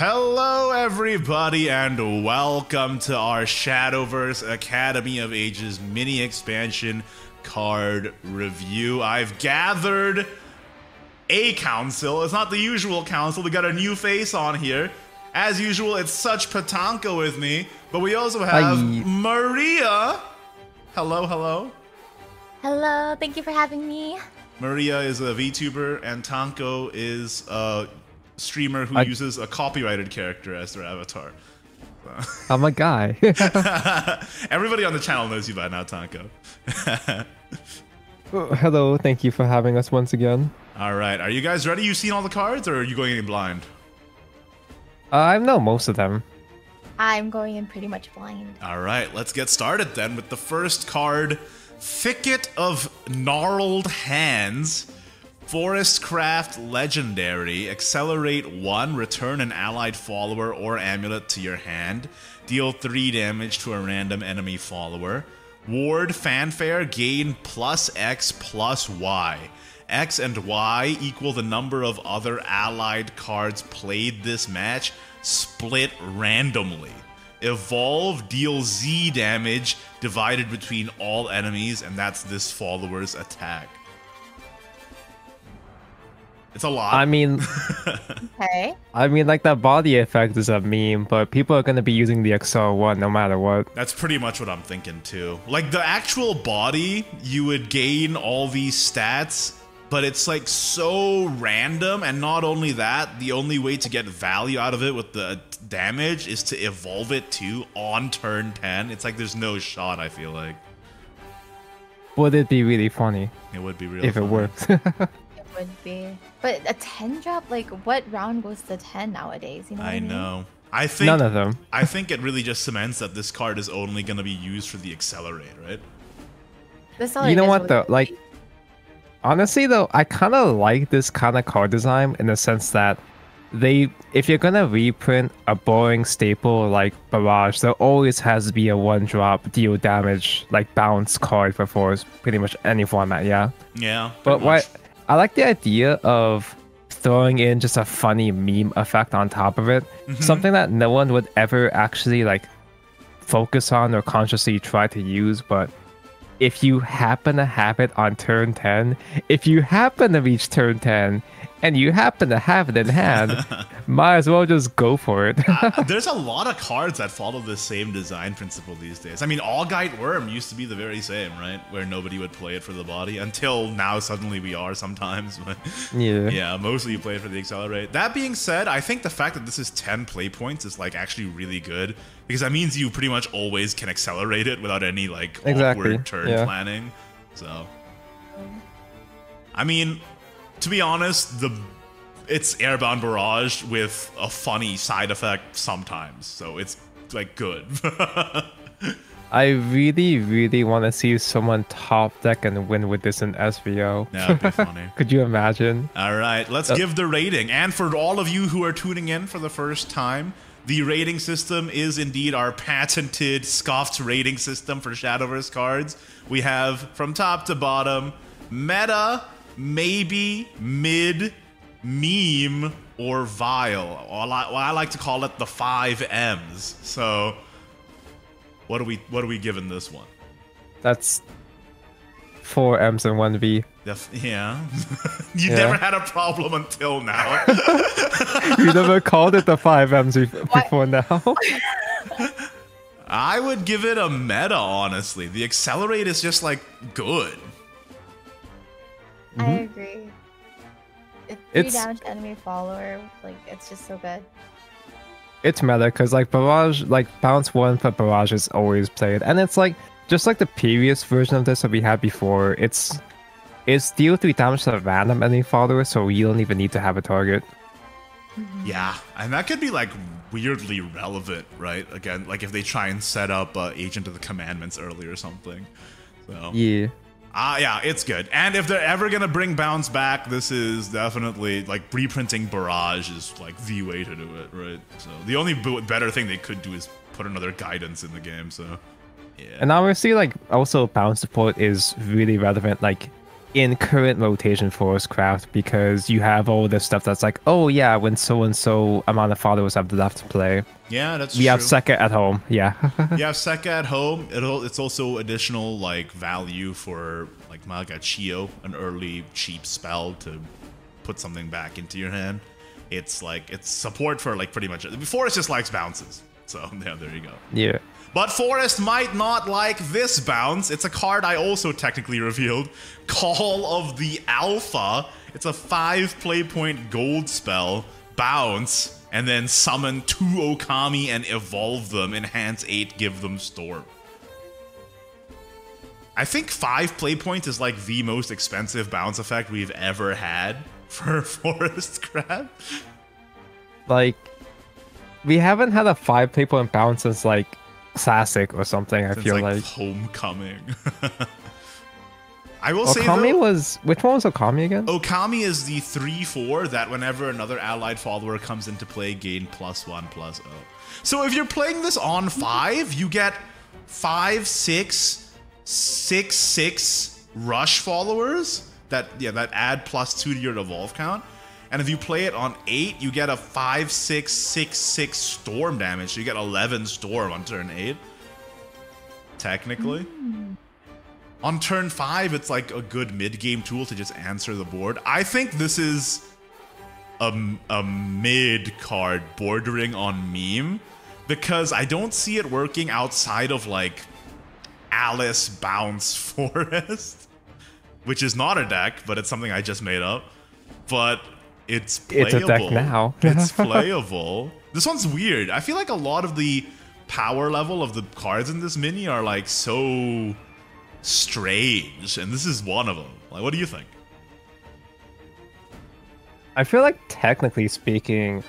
Hello everybody and welcome to our Shadowverse Academy of Ages mini expansion card review. I've gathered a council. It's not the usual council. We got a new face on here. As usual, it's such Tanko with me, but we also have Mariya. Hello, hello. Hello, thank you for having me. Mariya is a VTuber and Tanko is a streamer who uses a copyrighted character as their avatar. I'm a guy. Everybody on the channel knows you by now, Tanko. Hello, thank you for having us once again. All right, are you guys ready? You seen all the cards, or are you going in blind? I know most of them. I'm going in pretty much blind. All right, let's get started then with the first card, Thicket of Gnarled Hands. Forestcraft Legendary. Accelerate 1, return an allied follower or amulet to your hand. Deal 3 damage to a random enemy follower. Ward Fanfare, gain plus X plus Y. X and Y equal the number of other allied cards played this match, split randomly. Evolve, deal Z damage divided between all enemies, and that's this follower's attack. It's a lot. I mean, Okay. I mean, like that body effect is a meme, but people are gonna be using the XR1 no matter what. That's pretty much what I'm thinking too. Like the actual body, you would gain all these stats, but it's like so random, and not only that, the only way to get value out of it with the damage is to evolve it too on turn 10. It's like there's no shot, I feel like. Would it be really funny? It would be really if funny. it works. It would be. But a 10 drop? Like, what round goes to 10 nowadays? You know what I mean? know. I think None of them. I think it really just cements that this card is only going to be used for the Accelerate, right? You know what though? Like, honestly though, I kind of like this kind of card design in the sense that if you're gonna reprint a boring staple like Barrage, there always has to be a 1-drop deal damage like bounce card for pretty much any format, yeah. Yeah. But I like the idea of throwing in just a funny meme effect on top of it, something that no one would ever actually like focus on or consciously try to use, but if you happen to have it on turn 10, if you happen to reach turn 10, and you happen to have it in hand, might as well just go for it. There's a lot of cards that follow the same design principle these days. I mean, Allguide Worm used to be the very same, right? Where nobody would play it for the body, until now suddenly we are sometimes. But yeah, mostly you play it for the Accelerate. That being said, I think the fact that this is 10 play points is like actually really good, because that means you pretty much always can accelerate it without any like awkward turn planning. So, I mean, to be honest, it's Airbound Barrage with a funny side effect sometimes, so it's like good. I really, really want to see someone top deck and win with this in SVO. That'd be funny. Could you imagine? All right, let's give the rating. And for all of you who are tuning in for the first time, the rating system is indeed our patented scoffed rating system for Shadowverse cards. We have from top to bottom, meta, maybe, mid, meme, or vile. I like to call it the 5 M's. So, what are we giving this one? That's 4 M's and 1 V. Yeah. You never had a problem until now. You never called it the 5 M's before now. I would give it a meta, honestly. The Accelerate is just like good. I agree. It's 3 damage enemy follower, like it's just so good. It's meta because like Barrage, like bounce 1 for Barrage is always played, and it's like just like the previous version of this that we had before. It's deal 3 damage to a random enemy follower, so you don't even need to have a target. Yeah, and that could be like weirdly relevant, right? Again, like if they try and set up Agent of the Commandments early or something. So yeah. Yeah, it's good. And if they're ever gonna bring Bounce back, this is definitely like reprinting Barrage is like the way to do it, right? So the only better thing they could do is put another guidance in the game. So yeah. And obviously, like also Bounce support is really relevant. Like in current rotation Forestcraft because you have all this stuff that's like, oh yeah, when so and so amount of followers have left to play. Yeah, that's true. We have Sekka at home. Yeah. You have Sekka at home. It's also additional like value for like Chio, an early cheap spell to put something back into your hand. It's like it's support for like pretty much. Forest just likes bounces. So yeah, there you go. Yeah. But Forest might not like this bounce. It's a card I also technically revealed. Call of the Alpha. It's a 5 play point gold spell. Bounce. And then summon 2 Okami and evolve them. Enhance 8, give them Storm. I think 5 play points is like the most expensive bounce effect we've ever had for Forestcraft. Like, we haven't had a 5 play point bounce since like Classic or something. I feel like Homecoming. I will Okami say though, was which one was Okami again? Okami is the 3/4 that whenever another allied follower comes into play, gain +1/+0. So if you're playing this on 5, you get 5, 6, 6, 6 rush followers that add +2 to your evolve count. And if you play it on 8, you get a 5, 6, 6, 6 storm damage. So you get 11 storm on turn 8. Technically. On turn 5, it's like a good mid-game tool to just answer the board. I think this is a mid card bordering on meme. Because I don't see it working outside of like Alice Bounce Forest. Which is not a deck, but it's something I just made up. But it's playable. It's a deck now. It's playable. This one's weird. I feel like a lot of the power level of the cards in this mini are like so strange, and this is one of them. Like, what do you think? I feel like technically speaking,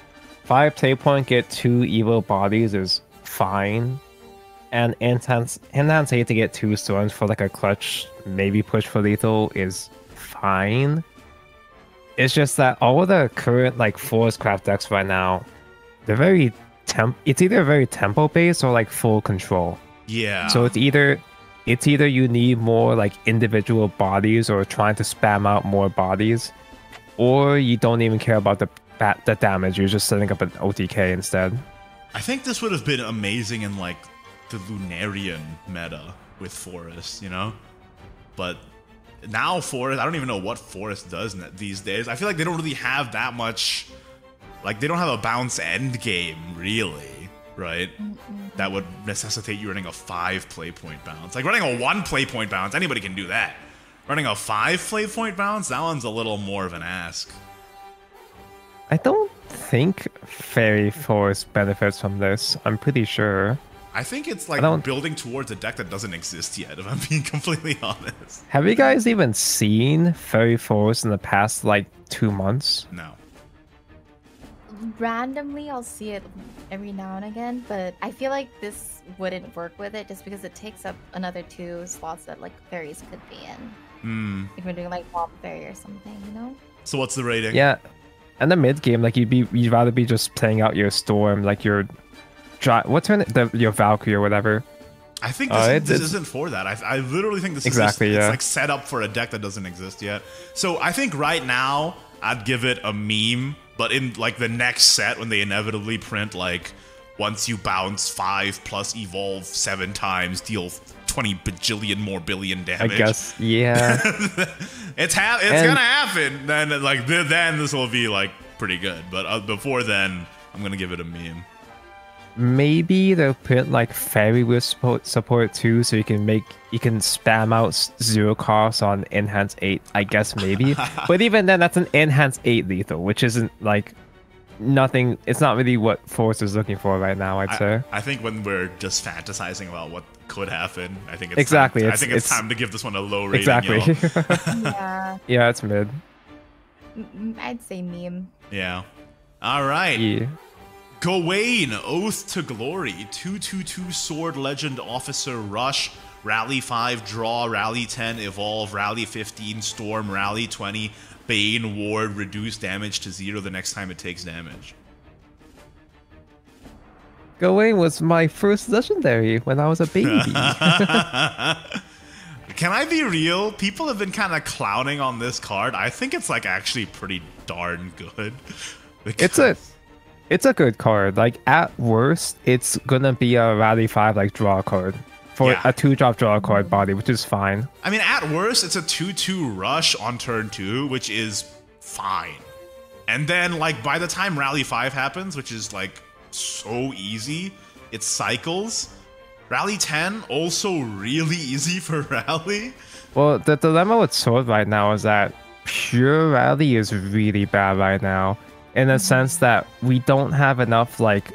5 play point get 2 evil bodies is fine, and enhance 8 to get 2 storms for like a clutch, maybe push for lethal is fine. It's just that all of the current like Forestcraft decks right now, they're very it's either very tempo based or like full control. Yeah. So it's either you need more like individual bodies or trying to spam out more bodies, or you don't even care about the damage. You're just setting up an OTK instead. I think this would have been amazing in like the Lunarian meta with Forest, you know? But now Forest, I don't even know what Forest does these days. I feel like they don't really have that much, like they don't have a bounce end game, really, right? That would necessitate you running a 5 play point bounce. Like running a 1 play point bounce, anybody can do that. Running a 5 play point bounce, that one's a little more of an ask. I don't think Fairy Forest benefits from this. I'm pretty sure. I think it's like building towards a deck that doesn't exist yet, if I'm being completely honest. Have you guys even seen Fairy Forest in the past, like, 2 months? No. Randomly, I'll see it every now and again, but I feel like this wouldn't work with it just because it takes up another 2 slots that, like, fairies could be in. If you're doing, like, Bomb Fairy or something, you know? So what's the rating? Yeah. In the mid-game, like, you'd rather be just playing out your Storm, like, your your Valkyrie or whatever. I think this isn't for that. I literally think this is just, it's like set up for a deck that doesn't exist yet. So I think right now I'd give it a meme, but in like the next set when they inevitably print like once you bounce 5 plus evolve 7 times, deal 20 bajillion more billion damage. I guess, yeah. it's gonna happen. Then this will be like pretty good. But before then, I'm gonna give it a meme. Maybe they'll put like Fairy with support too, so you can spam out 0 cost on Enhance 8, I guess maybe. But even then, that's an Enhance 8 lethal, which isn't like nothing. It's not really what Force is looking for right now, I'd say. I think when we're just fantasizing about what could happen, I think it's exactly. I think it's time to give this one a low rating. Exactly. Yeah. Yeah, it's mid. I'd say meme. Yeah. All right. Yeah. Gawain, Oath to Glory, 2/2/2 Sword Legend Officer Rush, Rally 5 Draw, Rally 10 Evolve, Rally 15 Storm, Rally 20 Bane Ward, reduce damage to 0 the next time it takes damage. Gawain was my first legendary when I was a baby. Can I be real? People have been kind of clowning on this card. I think it's like actually pretty darn good. It's a good card. Like at worst, it's gonna be a Rally 5 like draw card for a 2-drop draw card body, which is fine. I mean, at worst, it's a 2/2 rush on turn 2, which is fine. And then like by the time Rally 5 happens, which is like so easy, it cycles. Rally 10 also really easy for Rally. Well, the dilemma with Sword right now is that pure Rally is really bad right now, in the sense that we don't have enough like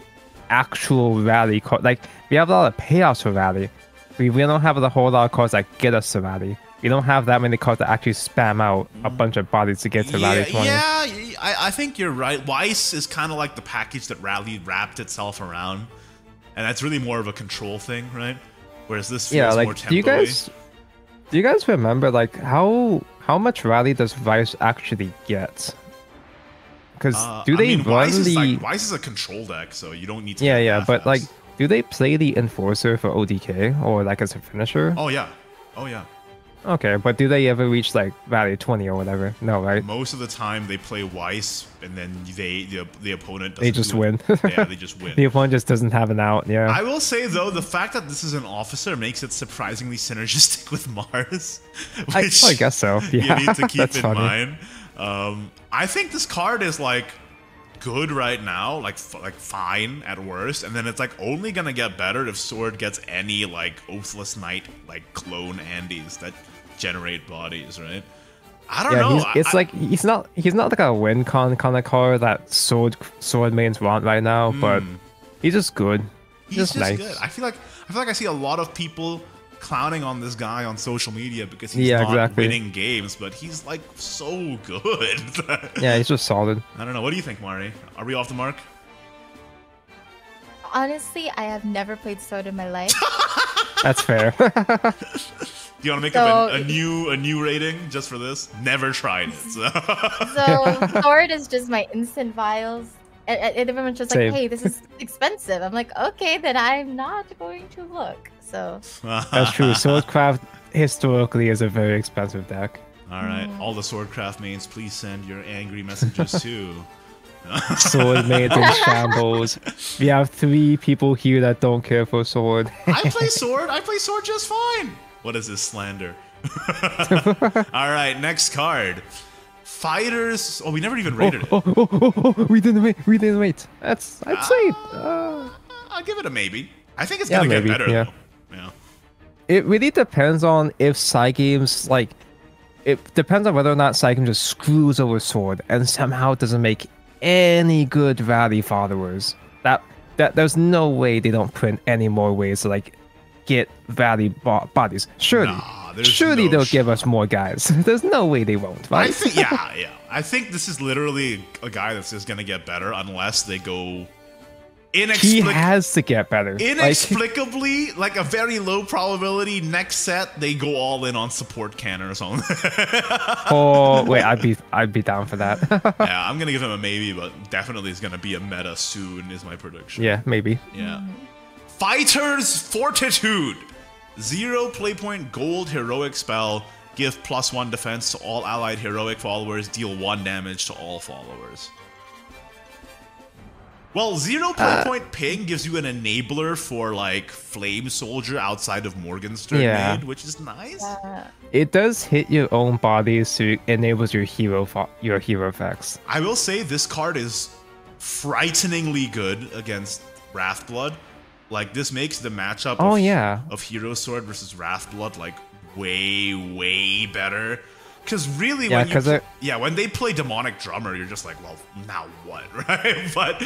actual Rally cards. Like we have a lot of payoffs for Rally. We don't have a whole lot of cards that get us to Rally. We don't have that many cards that actually spam out a bunch of bodies to get to Rally 20. Yeah, I think you're right. Weiss is kind of like the package that Rally wrapped itself around. And that's really more of a control thing, right? Whereas this feels more tempo-y. Do you guys remember like how much Rally does Weiss actually get? Because Weiss is a control deck, so you don't need to. Yeah, but like, do they play the Enforcer for ODK or like as a finisher? Oh yeah. Okay, but do they ever reach like Rally 20 or whatever? No, right? Most of the time they play Weiss, and then the opponent doesn't. They just win. Yeah, they just win. The opponent just doesn't have an out. Yeah. I will say though, the fact that this is an officer makes it surprisingly synergistic with Mars. Which I guess so. Yeah, you need to keep in funny. mind. I think this card is like good right now, like fine at worst, and then it's like only gonna get better if Sword gets any like Oathless Knight like clone Andes that generate bodies, right? I don't know. He's not like a win con kind of card that sword mains want right now, but he's just good. He's just nice. Good. I feel like I see a lot of people clowning on this guy on social media because he's not winning games, but he's like so good. Yeah, he's just solid. I don't know. What do you think, Mari? Are we off the mark? Honestly, I have never played Sword in my life. That's fair. Do you want to make up a new rating just for this? Never tried it. So Sword is just my instant vials. And everyone's just like, hey, this is expensive. I'm like, okay, then I'm not going to look. So that's true. Swordcraft historically is a very expensive deck. All right, all the Swordcraft mains, please send your angry messages too. Sword mains in shambles. We have 3 people here that don't care for Sword. I play Sword just fine. What is this slander? All right, next card. Fighters. Oh, we never even rated it. We didn't wait. I'd say. I'll give it a maybe. I think it's gonna get better though. Yeah. It really depends on if Cygames like. It depends on whether or not Cygames just screws over Sword and somehow doesn't make any good Rally followers. That there's no way they don't print any more ways to like get Rally bodies. Surely they'll give us more guys. There's no way they won't, right? I think, yeah. I think this is literally a guy that's just gonna get better unless they go He has to get better. Inexplicably, like a very low probability, next set they go all in on support cannon or something. Oh wait, I'd be down for that. Yeah, I'm gonna give him a maybe, but definitely is gonna be a meta soon, is my prediction. Yeah, maybe. Yeah. Fighters Fortitude. 0 playpoint gold heroic spell. Give +1 defense to all allied heroic followers. Deal 1 damage to all followers. Well, 0 playpoint ping gives you an enabler for like Flame Soldier outside of Morgenstern Maid, which is nice. It does hit your own body, so it enables your hero effects. I will say this card is frighteningly good against Wrathblood. Like this makes the matchup of Hero Sword versus Wrathblood like way better. Because really, when they play Demonic Drummer, you're just like, well, now what, right? But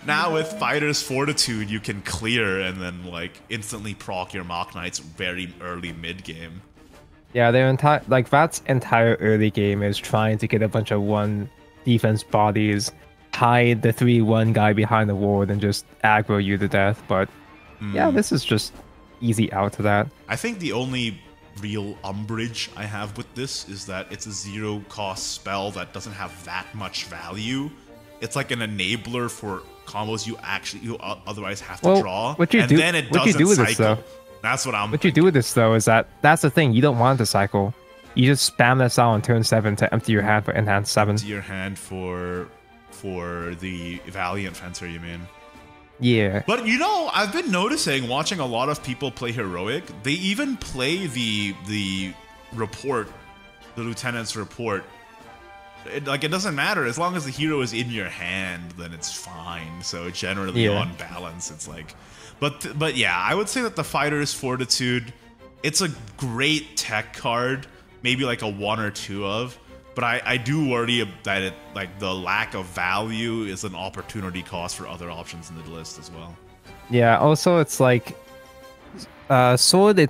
now with Fighter's Fortitude, you can clear and then like instantly proc your Mach Knights very early mid game. Yeah, their entire Vat's entire early game is trying to get a bunch of 1 defense bodies, hide the 3/1 guy behind the ward, and just aggro you to death. But yeah, this is just easy out to that. I think the only real umbrage I have with this is that it's a 0 cost spell that doesn't have that much value. It's like an enabler for combos you otherwise have to draw. What do you do with this though? That's what I'm What you do with this though is that's the thing. You don't want it to cycle. You just spam this out on turn 7 to empty your hand for enhanced 7. Empty your hand for the Valiant Fencer, you mean? Yeah. But you know, I've been noticing, watching a lot of people play Heroic, they even play the report, the Lieutenant's report. It doesn't matter. As long as the hero is in your hand, then it's fine. So generally on balance, it's like... But yeah, I would say that the Fighter's Fortitude, it's a great tech card. Maybe like a 1 or 2 of. But I do worry that it, like, the lack of value is an opportunity cost for other options in the list as well. Yeah, also it's like Sword, they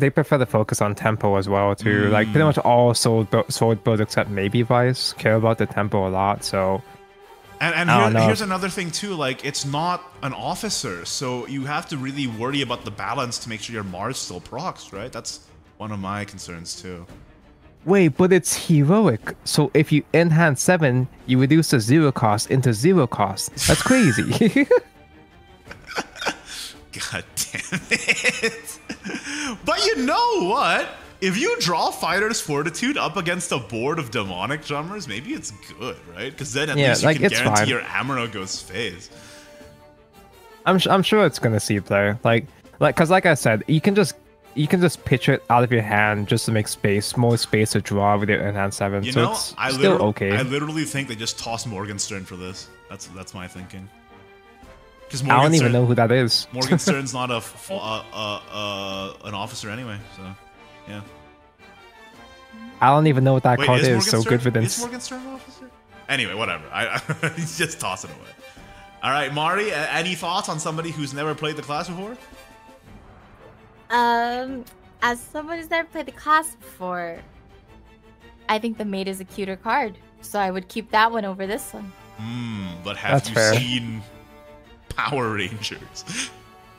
prefer to focus on tempo as well too. Like pretty much all sword builds except maybe Vice care about the tempo a lot, so and here's another thing too, like it's not an officer, so you have to really worry about the balance to make sure your Mars still procs, right? That's one of my concerns too. Wait, but it's heroic. So if you enhance 7, you reduce the 0 cost into 0 cost. That's crazy. God damn it. But you know what? If you draw Fighter's Fortitude up against a board of demonic drummers, maybe it's good, right? Because then at least you can guarantee your Amuro goes phase. I'm sure it's gonna see play. Because like I said, you can just pitch it out of your hand just to make more space to draw with your enhanced 7. You so know, it's still okay. I literally think they just tossed Morgenstern for this. That's my thinking. Because I don't even know who that is. Morgenstern's not an officer anyway, so yeah. I don't even know what that card is. So good for them. Is Morgenstern an officer? Anyway, whatever. I just toss it away. All right, Mari, any thoughts on somebody who's never played the class before? As someone who's never played the class before, I think the Maid is a cuter card, so I would keep that one over this one. But have you seen Power Rangers?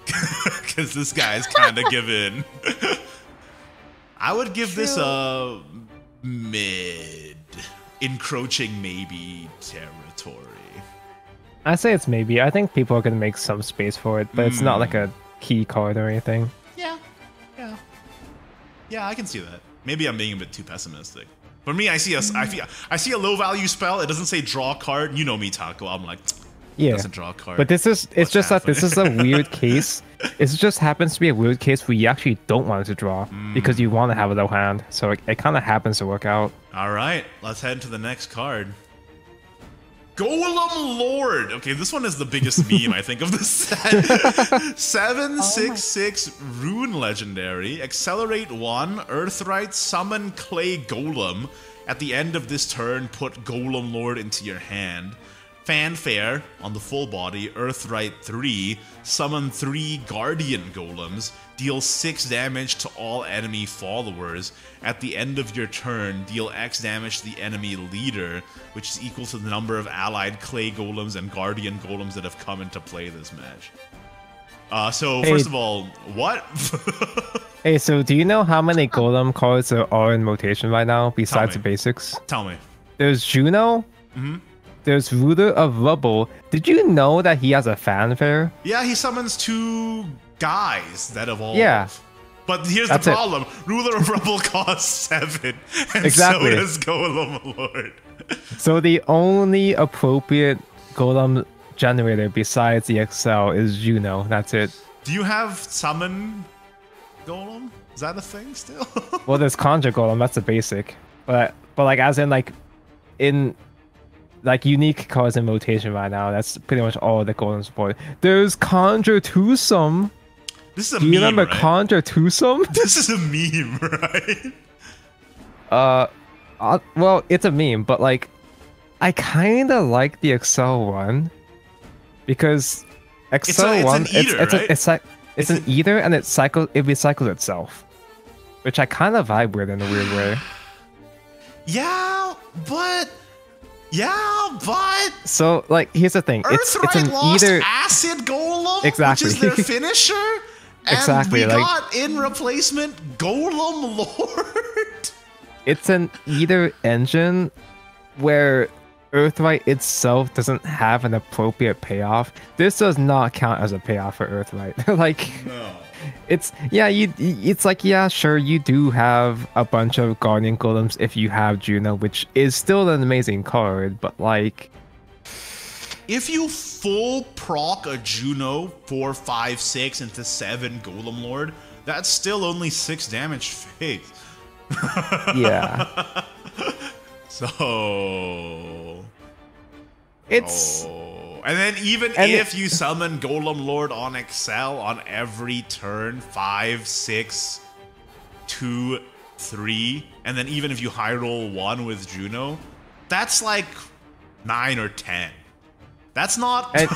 Because this guy's kind of given. I would give this a mid, encroaching maybe territory. I say it's maybe. I think people are gonna make some space for it, but it's not like a key card or anything. Yeah, I can see that. Maybe I'm being a bit too pessimistic. For me, I see a low value spell. It doesn't say draw card. You know me, Tanko. I'm like, it doesn't draw a card. But it's just that this is a weird case. It just happens to be a weird case where you actually don't want it to draw because you want to have a low hand. So it kind of happens to work out. All right, let's head to the next card. Golem Lord. Okay, this one is the biggest meme, I think, of the set. 7/6/6 Rune Legendary. Accelerate 1. Earthright. Summon Clay Golem. At the end of this turn, put Golem Lord into your hand. Fanfare on the full body. Earthright 3. Summon 3 Guardian Golems. Deal 6 damage to all enemy followers. At the end of your turn, deal X damage to the enemy leader, which is equal to the number of allied Clay Golems and Guardian Golems that have come into play this match. First of all, what? Hey, so do you know how many Golem cards there are in rotation right now, besides the basics? Tell me. There's Juno. There's Ruler of Rubble. Did you know that he has a fanfare? Yeah, he summons 2 guys that evolve. Yeah. But here's the problem. Ruler of Rubble costs 7. And exactly. So does Golem Lord. So the only appropriate Golem generator besides the XL is Juno. That's it. Do you have Summon Golem? Is that a thing still? Well, there's Conjure Golem. That's the basic. But like as in like unique cards in rotation right now. That's pretty much all the Golem support. There's Conjure Twosome. This is a meme, Do you remember right? Conjure Twosome? This is a meme, right? Well, it's a meme, but like, I kind of like the Excel one because Excel one, it's an eater and it recycles itself, which I kind of vibe with in a weird way. Yeah, but. So like, here's the thing. It's an eater. Acid Golem, exactly. Which is their finisher. And exactly. we got in replacement Golem Lord. It's an eater engine where Earthright itself doesn't have an appropriate payoff. This does not count as a payoff for Earthright. Like, no. It's yeah, it's like yeah, sure you do have a bunch of Guardian Golems if you have Juno, which is still an amazing card, but like if you full proc a Juno 4, 5, 6 into 7 Golem Lord, that's still only 6 damage faith. yeah. So It's and then even if you summon Golem Lord on Excel on every turn, 5, 6, 2, 3, and then even if you high roll 1 with Juno, that's like 9 or 10. That's not. And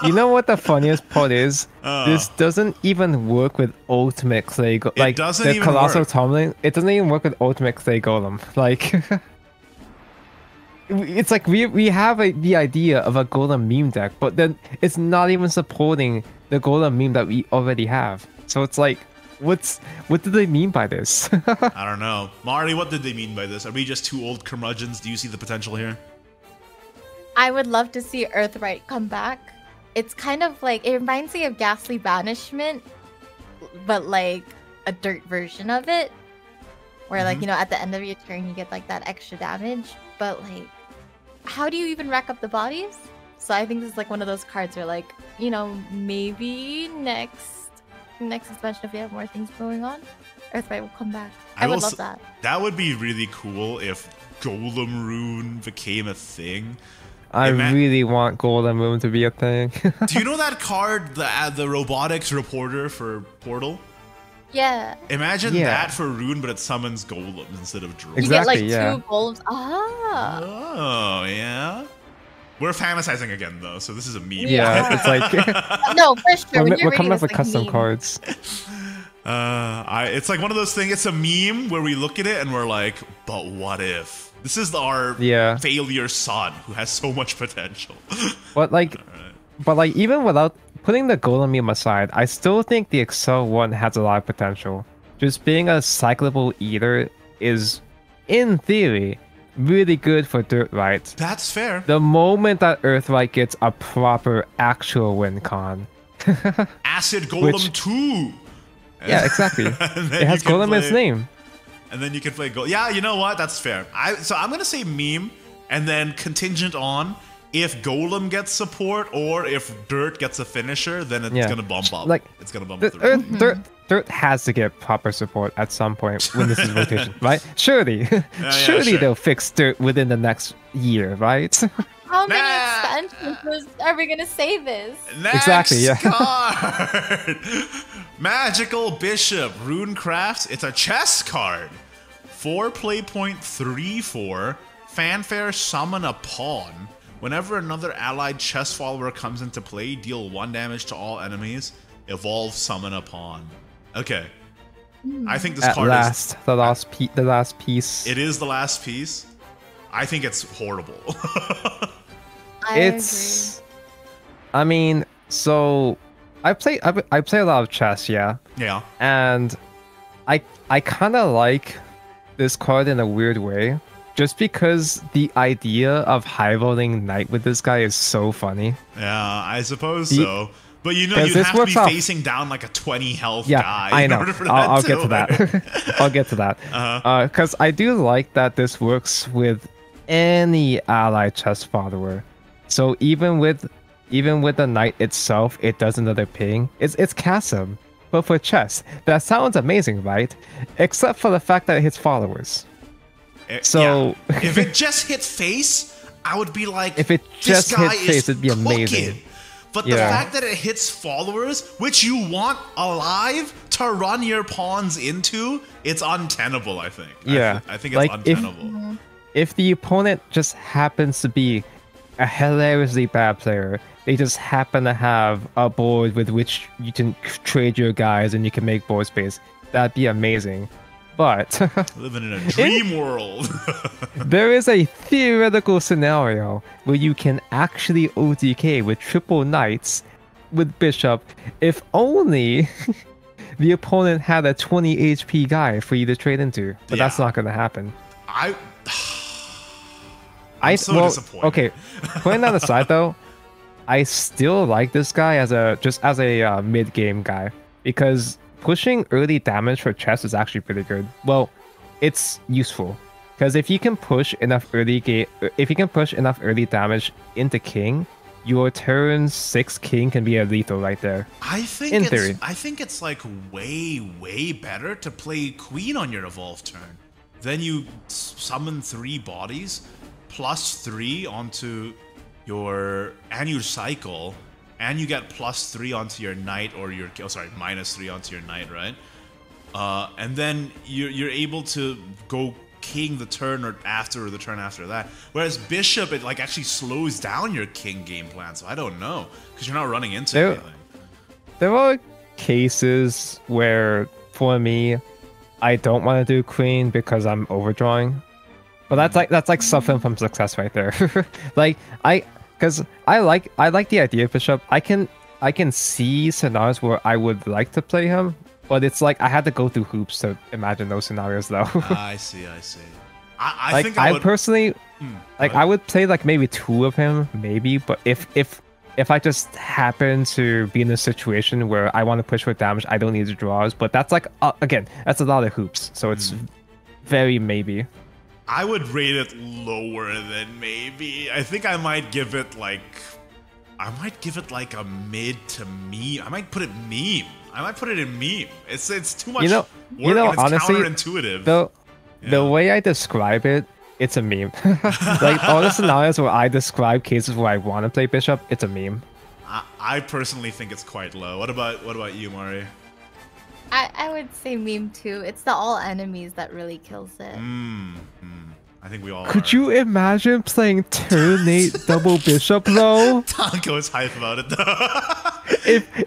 you know what the funniest part is? This doesn't even work with Ultimate Clay. Like doesn't the even Colossal work. Tumbling, it doesn't even work with Ultimate Clay Golem. Like, it's like we have the idea of a Golem meme deck, but then it's not even supporting the Golem meme that we already have. So it's like, what do they mean by this? I don't know. Mari, what did they mean by this? Are we just two old curmudgeons? Do you see the potential here? I would love to see Earthright come back. It's kind of like, it reminds me of Ghastly Banishment, but like a dirt version of it. Where like, you know, at the end of your turn you get like that extra damage. But like, how do you even rack up the bodies? So I think this is like one of those cards where like, you know, maybe next expansion if we have more things going on, Earthright will come back. I would love that. That would be really cool if Golem Rune became a thing. I really want Golden Moon to be a thing. Do you know that card, the robotics reporter for Portal? Yeah. Imagine that for Rune, but it summons golems instead of drones. Exactly, you get like 2 golems. Ah. Oh, yeah. We're fantasizing again, though, so this is a meme. Yeah, it's like No, for sure. we're coming up with custom cards. It's like one of those things. It's a meme where we look at it and we're like, but what if? This is our failure son who has so much potential. But like, even without putting the Golem meme aside, I still think the Excel one has a lot of potential. Just being a cyclable eater is, in theory, really good for Dirt Right. That's fair. The moment that Earthright gets a proper actual win con. Acid Golem 2! Yeah, exactly. It has Golem in its name. And then you can play Golem. Yeah, you know what? That's fair. So I'm going to say meme, and then contingent on if Golem gets support or if Dirt gets a finisher, then it's going to bump up. Like, it's going to bump up. Dirt has to get proper support at some point when this is rotation, right? Surely. Surely they'll fix Dirt within the next year, right? How many expansions are we gonna say this? Next card! Magical Bishop, Runecraft. It's a chess card. 4 play point 3/4. Fanfare, summon a pawn. Whenever another allied chess follower comes into play, deal 1 damage to all enemies. Evolve, summon a pawn. Okay. I think this card is the last piece. It is the last piece. I think it's horrible. I agree. I mean, so I play a lot of chess, yeah. Yeah. And I kind of like this card in a weird way, just because the idea of high rolling knight with this guy is so funny. Yeah, I suppose so. But you know, you have to be facing down like a 20 health guy. I know. In order for that I'll get to that. I'll get to that. Because I do like that this works with any allied chess follower. So even with the knight itself, it does another ping. It's Chasm, but for chess. That sounds amazing, right? Except for the fact that it hits followers. So if it just hit face, I would be like, if it just hit face, it'd be amazing. But the fact that it hits followers, which you want alive to run your pawns into, it's untenable, I think. Yeah. I think it's untenable. If the opponent just happens to be a hilariously bad player, they just happen to have a board with which you can trade your guys and you can make board space, that'd be amazing. But living in a dream world. There is a theoretical scenario where you can actually OTK with triple knights with bishop if only the opponent had a 20 HP guy for you to trade into. But that's not going to happen. I'm so disappointed. Okay, putting that aside though, I still like this guy as a mid-game guy. because pushing early damage for chess is actually pretty good. Well, it's useful because if you can push enough early damage into king, your turn 6 king can be a lethal right there. I think it's like way better to play queen on your evolved turn. Then you summon 3 bodies +3 onto your and you cycle, and you get +3 onto your knight or your -3 onto your knight, right? And then you're able to go king the turn or the turn after that. Whereas bishop, it like actually slows down your king game plan. So I don't know, because you're not running into anything. There are cases where, for me, I don't want to do queen because I'm overdrawing. But that's like suffering from success right there. Because I like the idea of bishop. I can see scenarios where I would like to play him, but it's like I had to go through hoops to imagine those scenarios though. I see. I think I personally I would play like maybe 2 of him, maybe, but if I just happen to be in a situation where I want to push for damage, I don't need to draws. But that's like again, that's a lot of hoops, so it's very maybe. I would rate it lower than maybe. I think I might give it like a mid to meme. I might put it meme. I might put it in meme. It's too much work, and it's honestly, counterintuitive. The way I describe it, it's a meme. Like all the scenarios where I describe cases where I want to play bishop, it's a meme. I personally think it's quite low. What about you, Mariya? I would say meme too. It's the all enemies that really kills it. I think we all Could you imagine playing turn 8 double bishop though? Tanko is hype about it though.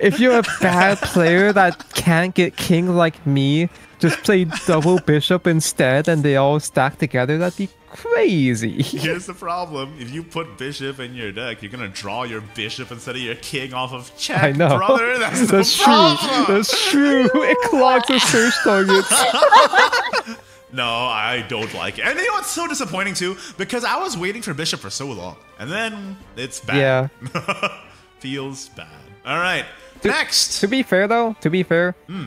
If you're a bad player that can't get king like me, just play double bishop instead and they all stack together, that'd be crazy. Here's the problem. If you put bishop in your deck, you're gonna draw your bishop instead of your king off of check, I know. brother. That's true. problem. That's true. It clogs the search targets. No, I don't like it. And you know what's so disappointing too? Because I was waiting for bishop for so long, and then it's bad. Yeah. Feels bad. All right. Next. To be fair though,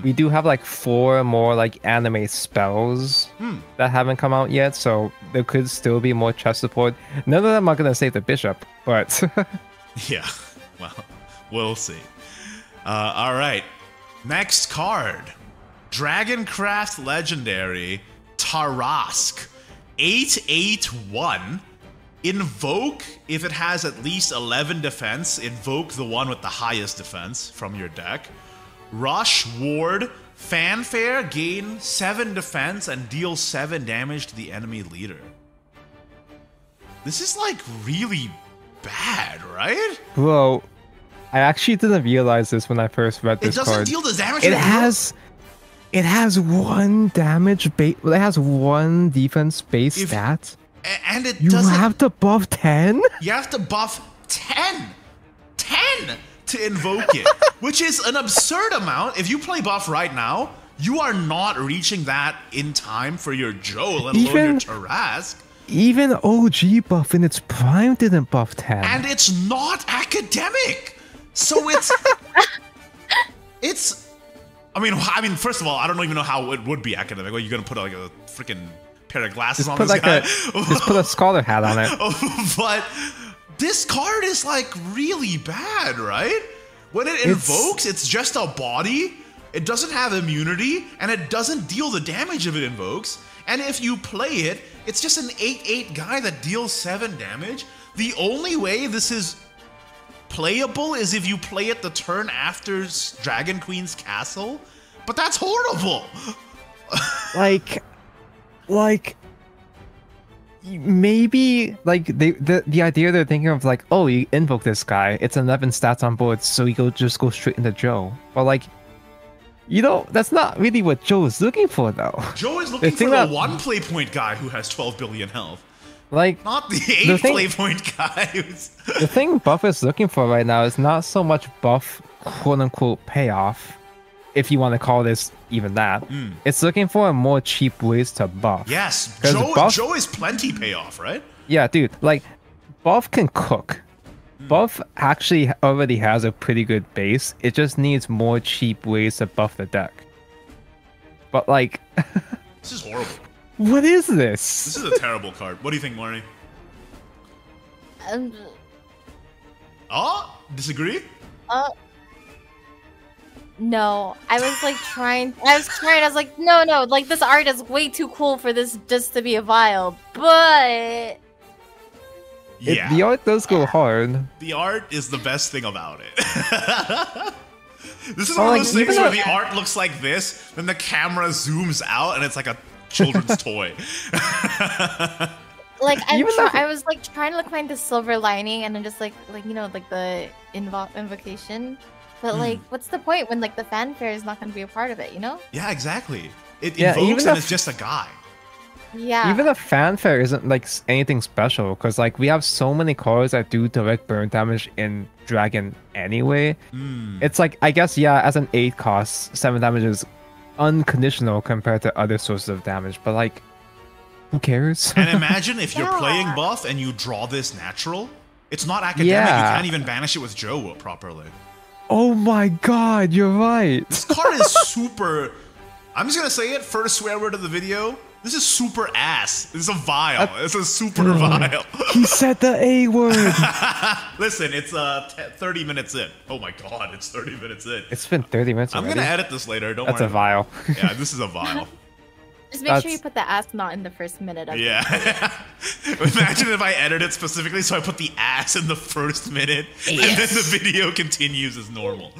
we do have like 4 more like anime spells that haven't come out yet, so there could still be more chess support. None of them are gonna save the bishop, but yeah, well, we'll see. All right, next card, Dragoncraft Legendary Tarask, 8/8/1. Invoke, if it has at least 11 defense, invoke the one with the highest defense from your deck. Rush, ward, fanfare, gain 7 defense and deal 7 damage to the enemy leader. This is like really bad, right? Bro, I actually didn't realize this when I first read this card. It doesn't deal the damage. It has 1 damage base. Well, it has 1 defense base stat. And it you have to buff 10? You have to buff 10 to invoke it, which is an absurd amount. If you play buff right now, you are not reaching that in time for your Joe, let alone your Tarask. Even OG buff in its prime didn't buff 10. And it's not academic. So it's I mean, first of all, I don't even know how it would be academic. Well, you're gonna put like a freaking pair of glasses on this guy. Just put a scholar hat on it. But this card is like really bad, right? When it invokes, it's just a body. It doesn't have immunity, and it doesn't deal the damage if it invokes. And if you play it, it's just an 8/8 guy that deals 7 damage. The only way this is playable is if you play it the turn after Dragon Queen's Castle. But that's horrible. Like maybe like the idea they're thinking of, like, oh, you invoke this guy, it's 11 stats on board, so you just go straight into Joe. But like, you know, that's not really what Joe is looking for though. Joe is looking for the 1 play point guy who has 12 billion health. Like, not the 8 play point guy. The thing Buff is looking for right now is not so much buff quote unquote payoff, if you want to call this even that. It's looking for more cheap ways to buff. Yes, Joe is plenty payoff, right? Yeah, dude, like, buff can cook. Buff actually already has a pretty good base. It just needs more cheap ways to buff the deck. But like, This is horrible. what is this? This is a terrible card. What do you think, Mari? Oh, disagree? No, I was like I was like, no, like this art is way too cool for this just to be a vial, but Yeah. The art does go hard. The art is the best thing about it. This is Oh, one of like, those things even where though- the art looks like this, then the camera zooms out and it's like a children's toy. like Even though- I was like trying to find the silver lining, and then just like you know, like the invocation. But like, what's the point when like the fanfare is not going to be a part of it? You know? Yeah, exactly. It Yeah, invokes even and if- it's just a guy. Yeah. Even the fanfare isn't like anything special, because like we have so many cards that do direct burn damage in Dragon anyway. It's like, I guess, yeah, as an 8 cost, 7 damage is unconditional compared to other sources of damage, but like, who cares? And imagine if you're Yeah. playing buff and you draw this natural. It's not academic. Yeah. You can't even banish it with Joe properly. Oh my god, you're right. This card is super... I'm just gonna say it, first swear word of the video. This is super ass. This is a vial. This is super vial. He said the A word. Listen, it's 30 minutes in. Oh my god, it's 30 minutes in. It's been 30 minutes I'm already. gonna edit this later, don't That's worry. a vial. Yeah, this is a vial. Just make sure That's- you put the ass not in the first minute of it. Yeah. Imagine if I edit it specifically so I put the ass in the first minute and then the video continues as normal.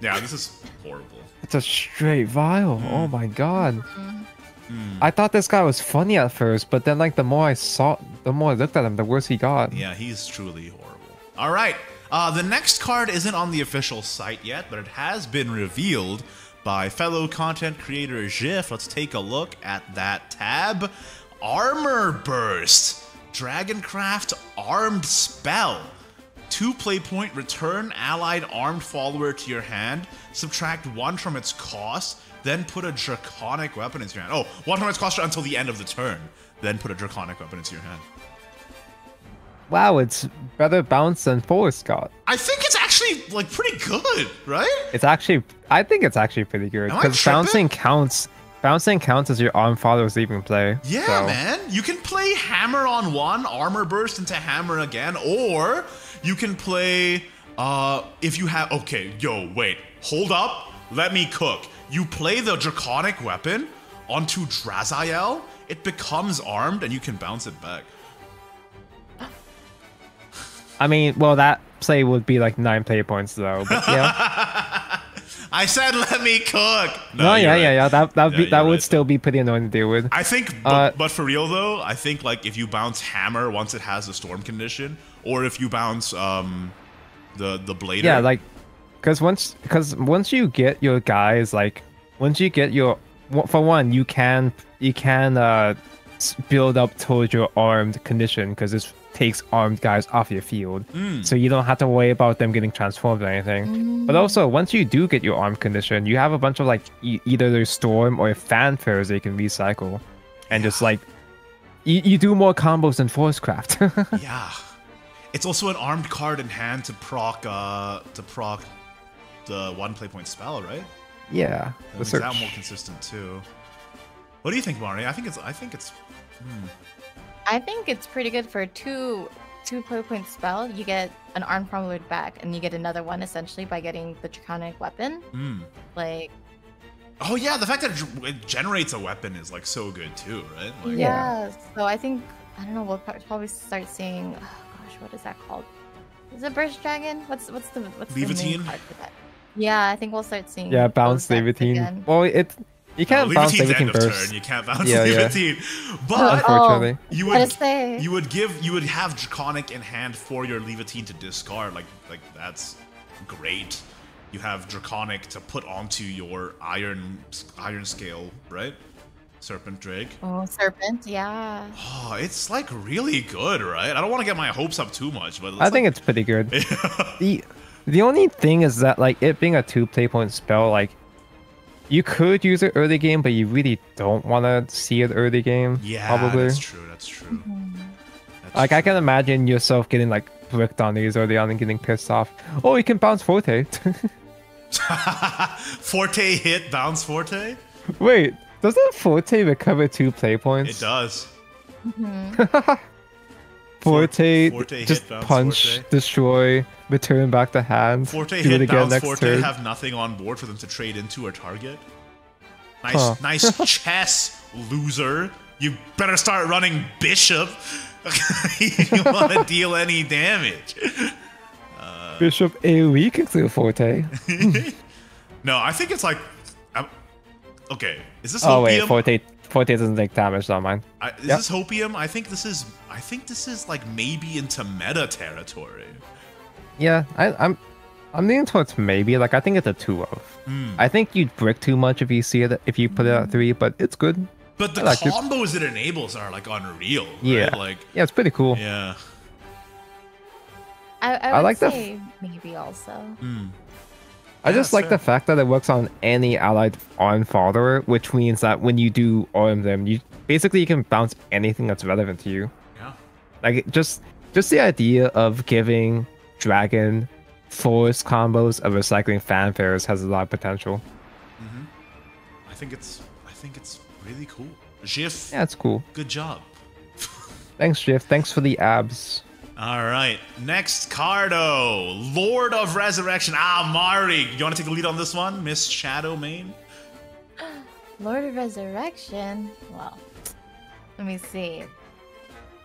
Yeah, this is horrible. It's a straight vial. Oh my god. I thought this guy was funny at first, but then like the more I looked at him, the worse he got. Yeah, he's truly horrible. All right. The next card isn't on the official site yet, but it has been revealed by fellow content creator Jif. Let's take a look at that tab. Armor Burst. Dragoncraft Armed Spell. 2 play point, return allied armed follower to your hand, subtract 1 from its cost, then put a draconic weapon into your hand. Oh, 1 from its cost until the end of the turn, then put a draconic weapon into your hand. Wow, it's better bounce than Forest got. I think it's actually like pretty good, right? I think it's actually pretty good Am I because tripping? bouncing counts as your arm follows leaving play. Yeah, so. man. You can play hammer on 1, armor burst into hammer again, or you can play if you have wait, hold up, let me cook. You play the draconic weapon onto Drazael, it becomes armed and you can bounce it back. I mean, well, that play would be like 9 play points though. But yeah. I said let me cook. No, you're right. yeah. That you're would right. still be pretty annoying to deal with. I think, but for real though, I think like if you bounce hammer once it has the storm condition, or if you bounce the blader. Yeah, like, because once you get your guys, like, once you get your, for one, you can build up towards your armed condition because this takes armed guys off your field, so you don't have to worry about them getting transformed or anything. But also, once you do get your armed condition, you have a bunch of like either there's storm or fanfares they can recycle, and just like you do more combos than Forestcraft. Yeah. It's also an armed card in hand to proc the 1 play point spell, right? Yeah, That the makes search. that more consistent too. What do you think, Mari? I think it's I think it's pretty good for two play point spell. You get an armed follower back, and you get another one essentially by getting the draconic weapon. Like, oh yeah, the fact that it generates a weapon is like so good too, right? Like, yeah. So I think, I don't know, we'll probably start seeing. Oh gosh, what is that called? Is it Burst Dragon? What's the main Levitine? card for that? Yeah, I think we'll start seeing. Yeah, bounce those decks Levitine. again. Well, you can't bounce Levitine's end Levitine of burst. turn. You can't bounce Yeah, yeah. Levitine. But Unfortunately. you Gotta would say. you would have draconic in hand for your Levitine to discard. Like that's great. You have draconic to put onto your iron scale, right? Serpent Drake. Oh, Serpent, yeah. Oh, it's like really good, right? I don't want to get my hopes up too much, but I think it's pretty good. The only thing is that like it being a 2 play point spell, like you could use it early game, but you really don't want to see it early game. yeah, probably. that's true. That's true. Like I can imagine yourself getting like bricked on these early on and getting pissed off. Oh, you can bounce Forte. Forte hit, bounce Forte? Wait, doesn't Forte recover 2 play points? It does. Forte hit, just bounce punch, Forte. destroy, return back to hand. Forte do it hit, again bounce next Forte, turn. have nothing on board for them to trade into or target. Nice, nice chess, loser. You better start running Bishop if you want to deal any damage. Bishop AoE can clear Forte. No, I think it's like... okay, is this Oh Hopium? wait, Forte doesn't take damage, not mine. Is this Hopium? I think this is like maybe into meta territory. Yeah, I'm leaning towards maybe. Like I think it's a 2 of. I think you'd brick too much if you see it if you put it at 3, but it's good. But the like combos it enables are like unreal. Right? Yeah, Like yeah, it's pretty cool. yeah. I would like the say maybe also. I just like the fact that it works on any allied arm follower, which means that when you do arm them, you can bounce anything that's relevant to you. Yeah. Like just the idea of giving Dragon force combos of recycling fanfares has a lot of potential. I think it's really cool. Jif, Yeah, it's cool. good job. Thanks, Jiff. Thanks for the abs. All right, next cardo, Lord of Resurrection. Mari, you want to take the lead on this one, Miss Shadow Main? Lord of Resurrection. Well, let me see.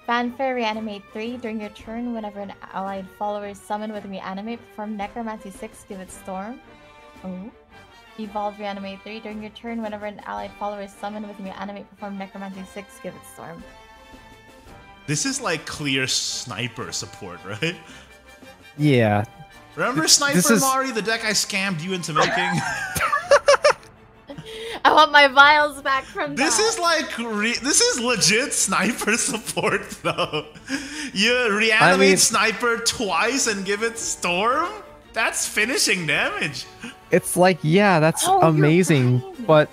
Fanfare reanimate 3 during your turn. Whenever an allied follower is summoned with reanimate, perform Necromancy 6, give it Storm. Oh. Evolve reanimate 3 during your turn. Whenever an allied follower is summoned with reanimate, perform Necromancy 6, give it Storm. This is like clear sniper support, right? Yeah. Remember Sniper Mari, the deck I scammed you into making? I want my vials back from This that. is like this is legit sniper support though. You reanimate Sniper twice and give it Storm? That's finishing damage. It's like, yeah, that's amazing, but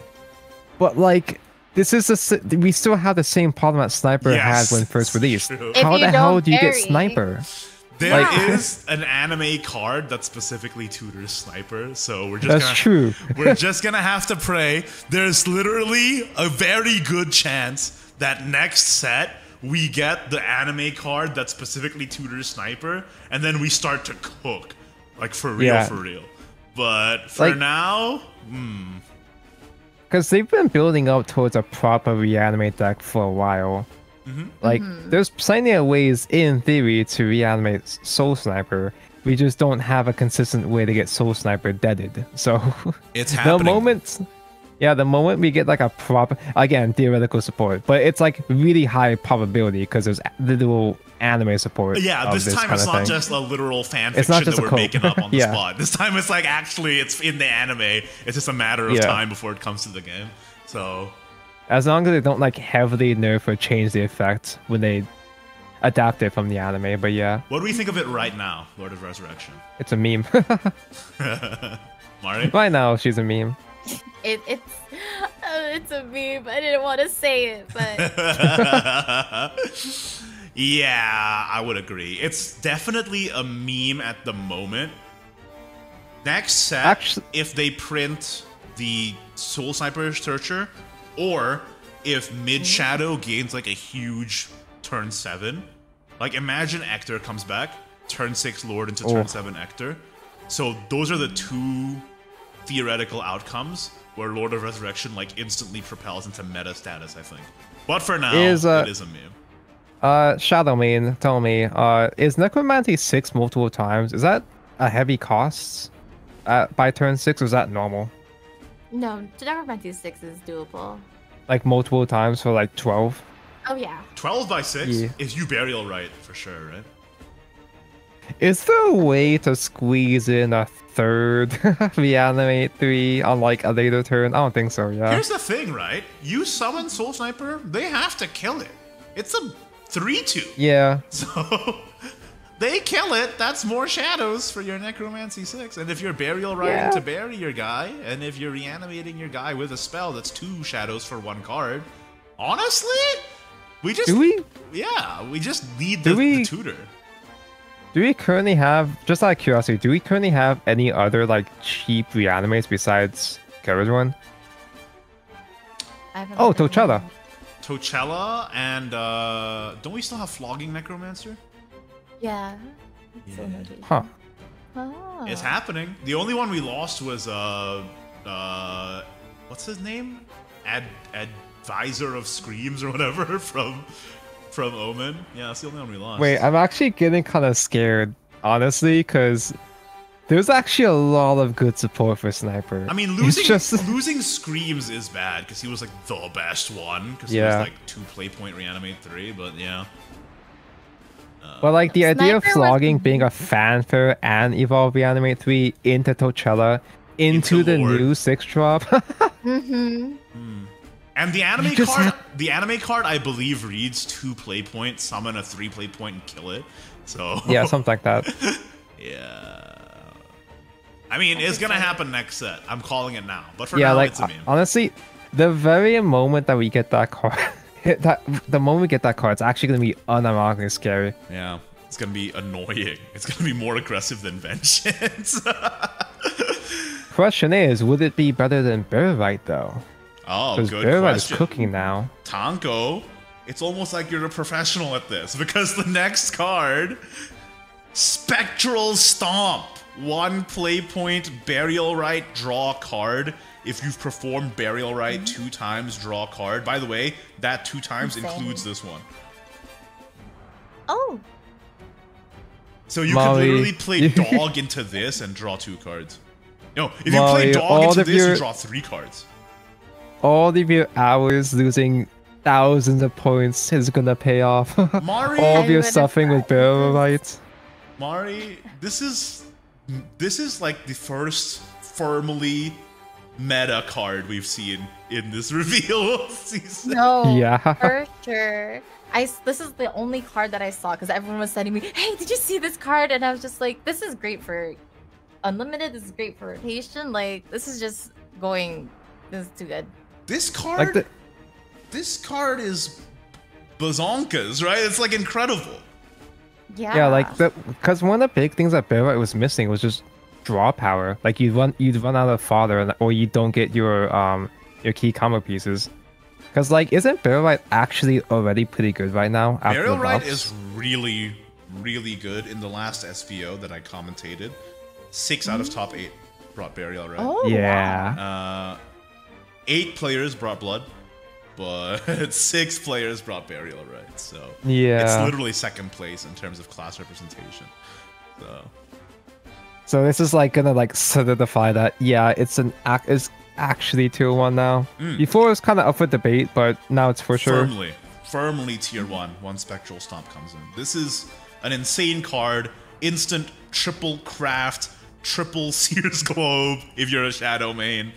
like this is we still have the same problem that Sniper had when first released. How the hell do you get Sniper? There is an anime card that specifically tutors Sniper, so we're just That's true. We're just gonna have to pray. There's literally a very good chance that next set we get the anime card that specifically tutors Sniper, and then we start to cook, like for real, for real. But for now, because they've been building up towards a proper reanimate deck for a while. Like, there's plenty of ways, in theory, to reanimate Soul Sniper. We just don't have a consistent way to get Soul Sniper deaded. So, it's happening. The moment we get like a proper, again, theoretical support, but it's like really high probability because there's literal anime support. Yeah, this time it's not just a literal fan it's not fiction just that we're making up on the spot. This time it's like actually it's in the anime. It's just a matter of time before it comes to the game. So as long as they don't like heavily nerf or change the effect when they adapt it from the anime, but yeah. What do we think of it right now, Lord of Resurrection? It's a meme. Mari? Right now, she's a meme. It's a meme. I didn't want to say it, but yeah, I would agree. It's definitely a meme at the moment. Next set, if they print the Soul Sniper Searcher, or if Mid Shadow gains like a huge turn 7, like imagine Ector comes back, turn 6 Lord into turn 7 Ector. So those are the two theoretical outcomes where Lord of Resurrection like instantly propels into meta status, I think. But for now, it is a meme. Shadow Main, tell me, is Necromancy 6 multiple times? Is that a heavy cost by turn 6, or is that normal? no, Necromancy 6 is doable. Like multiple times for like 12? Oh yeah. 12 by 6 is you burial right for sure, right? Is there a way to squeeze in a third reanimate 3 on like a later turn? I don't think so, yeah. Here's the thing, right? You summon Soul Sniper, they have to kill it. It's a 3-2. Yeah. So they kill it, that's more shadows for your Necromancy 6. And if you're burial riding to bury your guy, and if you're reanimating your guy with a spell that's 2 shadows for 1 card, honestly, we just we just need the tutor. Do we currently have, just out of curiosity, do we currently have any other like cheap reanimates besides Carriage One? Oh, Tochella. Tochella and don't we still have Flogging Necromancer? Yeah. Huh. Oh. It's happening. The only one we lost was what's his name? Advisor of Screams or whatever from Omen. Yeah, that's the only one we lost. Wait, I'm actually getting kind of scared, honestly, because there's actually a lot of good support for Sniper. I mean, losing Screams is bad because he was like the best one because he was like 2 play point reanimate 3, but yeah. But like the idea of Sniper Flogging being a fanfare and evolve reanimate 3 into Tochella into the Lord. new 6-drop. And the anime card, I believe, reads 2 play point, summon a 3 play point, and kill it. So Yeah, something like that. Yeah. I mean, it's gonna happen next set. I'm calling it now. But for Yeah, now, like it's a meme. honestly, the very moment that we get that card, the moment we get that card, it's actually gonna be unironically scary. Yeah, it's gonna be annoying. It's gonna be more aggressive than Vengeance. Question is, would it be better than Bearite though? Oh, Because good Bearite is question. cooking now. Tanko, it's almost like you're a professional at this because the next card, Spectral Stomp. 1 play point, Burial Rite, draw a card. If you've performed Burial Rite 2 times, draw a card. By the way, that 2 times includes this one. Oh. So you could literally play Dog into this and draw 2 cards. No, if you Molly, play Dog into this, you draw 3 cards. All of your hours losing thousands of points is gonna pay off. Mari, All of your suffering with Burial Rite. Mari, this is like the first firmly meta card we've seen in this reveal season. No, Yeah. for sure. This is the only card that I saw because everyone was sending me, hey, did you see this card? And I was just like, this is great for unlimited. This is great for rotation. Like, this is just going. This is too good. This card, this card is bazonkas, right? It's like incredible. Yeah. Yeah, like because one of the big things that Bearite was missing was just draw power. Like you'd run out of fodder, or you don't get your key combo pieces. Because like, isn't Bearite actually already pretty good right now? Burial Rite is really, really good. In the last SVO that I commentated, 6 out of top 8 brought Burial Rite. Oh, yeah. Wow. 8 players brought Blood, but 6 players brought Burial Rite. So yeah, it's literally second place in terms of class representation. So this is like gonna like solidify that. Yeah, it's actually tier 1 now. Before it was kind of up for debate, but now it's for sure. Firmly tier 1 once Spectral Stomp comes in. This is an insane card. Instant triple craft, triple Sears Globe. If you're a Shadow main,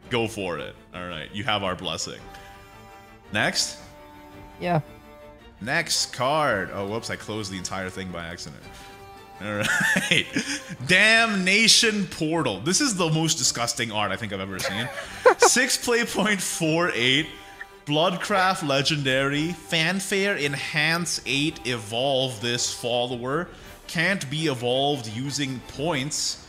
go for it. All right, you have our blessing. Next? Yeah. Next card. Oh, whoops, I closed the entire thing by accident. Alright. Damnation Portal. This is the most disgusting art I think I've ever seen. 6 play point 4/8. Bloodcraft Legendary. Fanfare Enhance 8. Evolve this follower. Can't be evolved using points.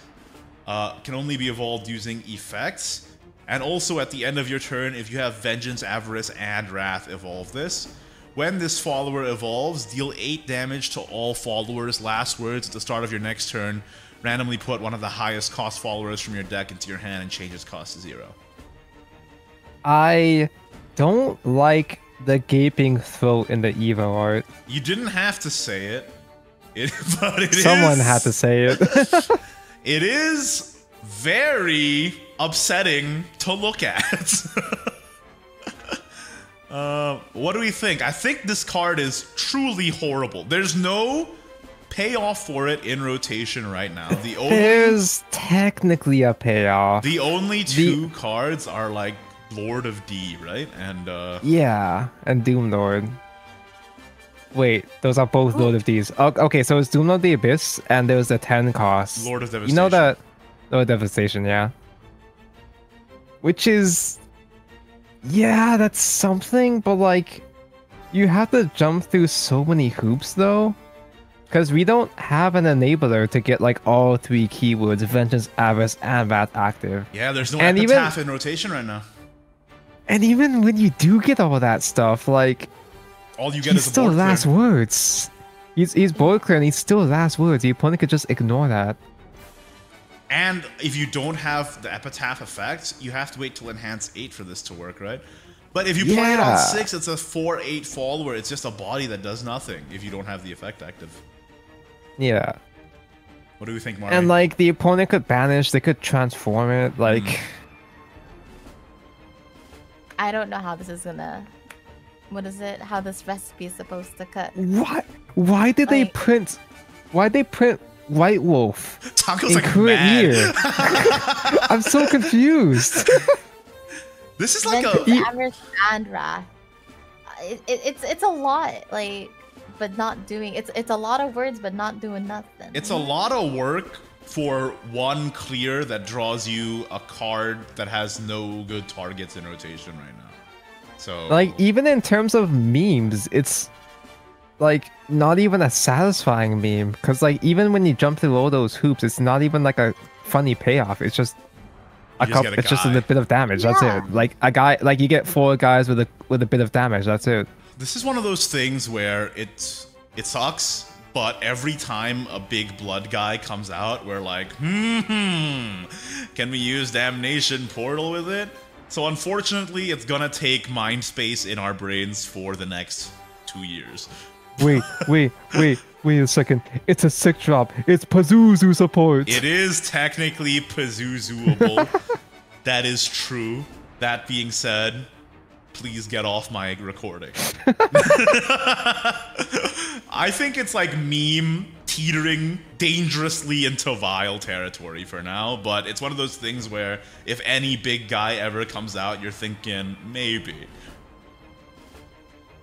Can only be evolved using effects. And also at the end of your turn, if you have Vengeance, Avarice, and Wrath, evolve this. When this follower evolves, deal 8 damage to all followers. Last words, at the start of your next turn, randomly put one of the highest cost followers from your deck into your hand and change its cost to 0. I don't like the gaping throat in the Evo art. You didn't have to say it, but Someone had to say it. It is very upsetting to look at. What do we think? I think this card is truly horrible. There's no payoff for it in rotation right now. There's technically a payoff. The only 2 cards are like Lord of D, right? And yeah, and Doom Lord. Wait, those are both Lord of D's. Okay, so it's Doom Lord the Abyss, and there's the 10 cost. Lord of Devastation. You know that Lord of Devastation, yeah. Which is, yeah, that's something, but like, you have to jump through so many hoops though. Because we don't have an enabler to get like all 3 keywords, Vengeance, Avarice, and Wrath active. Yeah, there's no And epitaph in rotation right now. And even when you do get all that stuff, like All you get he's is a still board last clear. words. He's board clear and he's still last words. The opponent could just ignore that. And if you don't have the epitaph effect, you have to wait till enhance 8 for this to work, right? But if you play it on Yeah. 6, it's a 4/8 fall where it's just a body that does nothing if you don't have the effect active. Yeah. What do we think, Mariya? And like the opponent could banish, they could transform it, like I don't know how this is gonna. What is it? How this recipe is supposed to cut? what? Why did they Like- print? Why they print White Wolf Tanko's in like current mad. year? I'm so confused. This is like Vengeance, a... Avarice, and Wrath. It's a lot, like, but not doing. It's a lot of words, but not doing nothing. It's a lot of work for one clear that draws you a card that has no good targets in rotation right now. So Like even in terms of memes, it's like not even a satisfying meme. Cause like even when you jump through all those hoops, it's not even like a funny payoff. It's just You just get a it's just guy. a bit of damage. That's Yeah. it. Like a guy, like you get 4 guys with a bit of damage. That's it. this is one of those things where it sucks, but every time a big blood guy comes out, we're like, can we use Damnation Portal with it? So unfortunately, it's gonna take mind space in our brains for the next 2 years. Wait a second. It's a sick drop. It's Pazuzu support. It is technically Pazuzuable. That is true. That being said, please get off my recording. I think it's like meme teetering dangerously into vile territory for now, but it's one of those things where if any big guy ever comes out, you're thinking, maybe.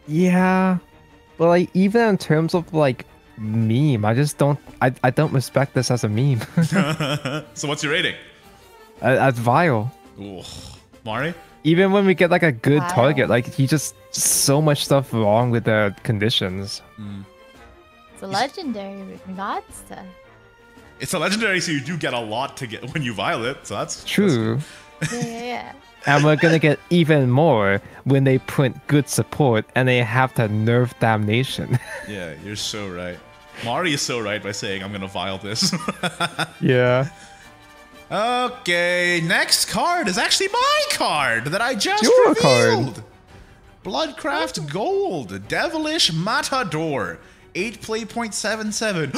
Yeah. But like even in terms of like meme, I just don't I don't respect this as a meme. So what's your rating? As vile. Ooh. Mari? Even when we get like a good Wow. target, like he just so much stuff wrong with the conditions. It's a legendary with regards to. It's a legendary, so you do get a lot to get when you violet, so that's True. Yeah. And we're gonna get even more when they print good support and they have to nerf damnation. Yeah, you're so right. Mari is so right by saying I'm gonna vial this. Yeah. Okay, next card is actually my card that I just Your card. revealed. Bloodcraft Gold, Devilish Matador, 8 play point 77.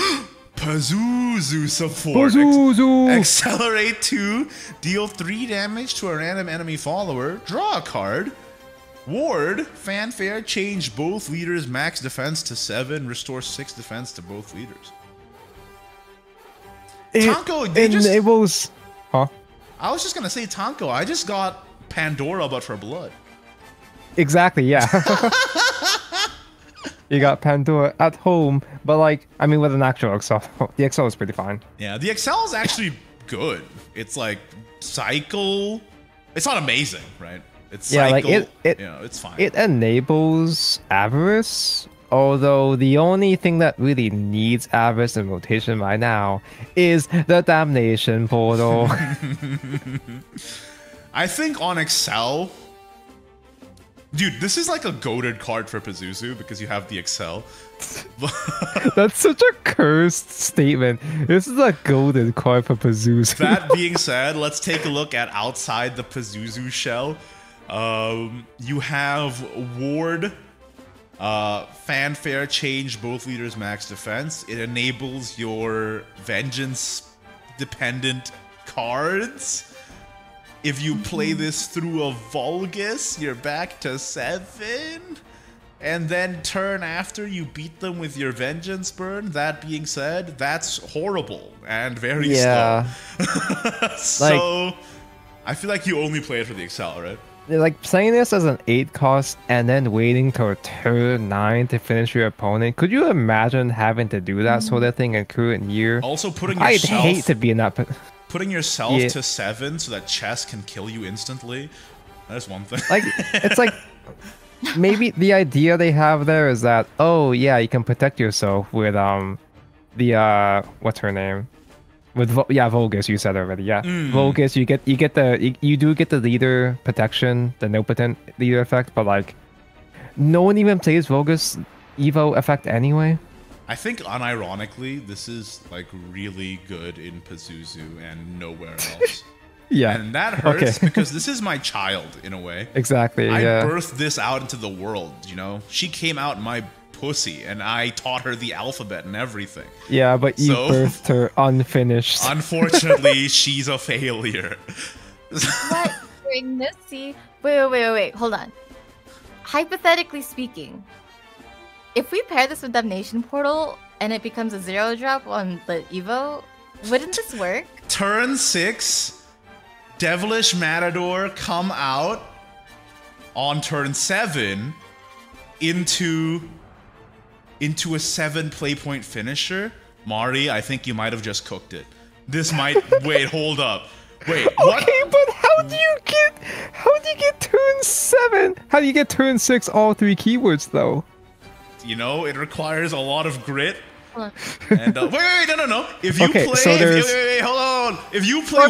Pazuzu support. Pazuzu! Accelerate 2, deal 3 damage to a random enemy follower, draw a card. Ward, Fanfare, change both leaders' max defense to 7, restore 6 defense to both leaders. Tanko, they just... enables. Huh? I was just gonna say Tanko, I just got Pandora but for blood. Exactly. Yeah. You got Pandora at home, but like I mean, with an actual XL, the XL is pretty fine. Yeah, the Excel is actually good. It's like cycle. It's not amazing, right? It's Yeah, like, cycle. it- you know, it's fine. It enables Avarice, although the only thing that really needs Avarice in rotation right now is the Damnation Portal. I think on Excel, dude, this is like a goated card for Pazuzu because you have the Excel. That's such a cursed statement. This is a golden card for Pazuzu. That being said, let's take a look at outside the Pazuzu shell. You have Ward, Fanfare, change both leaders' max defense. It enables your Vengeance dependent cards. If you play this through a Vulgus, you're back to 7. And then turn after you beat them with your Vengeance burn. That being said, that's horrible and very Yeah. slow. So, I feel like you only play it for the Excel, right? Like playing this as an 8 cost and then waiting till turn 9 to finish your opponent. Could you imagine having to do that sort of thing in current year? Also, putting I'd yourself, hate to be in that. putting yourself Yeah. to 7 so that chess can kill you instantly. That's one thing. Like it's like maybe the idea they have there is that, oh yeah, you can protect yourself with what's her name? With Vulgus, you said already. Yeah, Vulgus, you do get the leader protection, the no potent leader effect, but like no one even plays Vulgus Evo effect anyway. I think unironically, this is like really good in Pazuzu and nowhere else. Yeah, and that hurts because this is my child in a way. Exactly. I yeah. birthed this out into the world. You know, she came out my pussy, and I taught her the alphabet and everything. Yeah, but you birthed her unfinished. Unfortunately, she's a failure. What? Wait. Hold on. Hypothetically speaking, if we pair this with Damnation Portal and it becomes a 0-drop on the Evo, wouldn't this work? Turn 6, Devilish Matador come out on turn 7 into a 7 play point finisher. Mari, I think you might have just cooked it. This might wait, hold up. Wait, what? Okay, but how do you get turn 7? How do you get turn 6 all 3 keywords though? You know, it requires a lot of grit. And wait, no. If you okay, play, so wait, hold on. If you play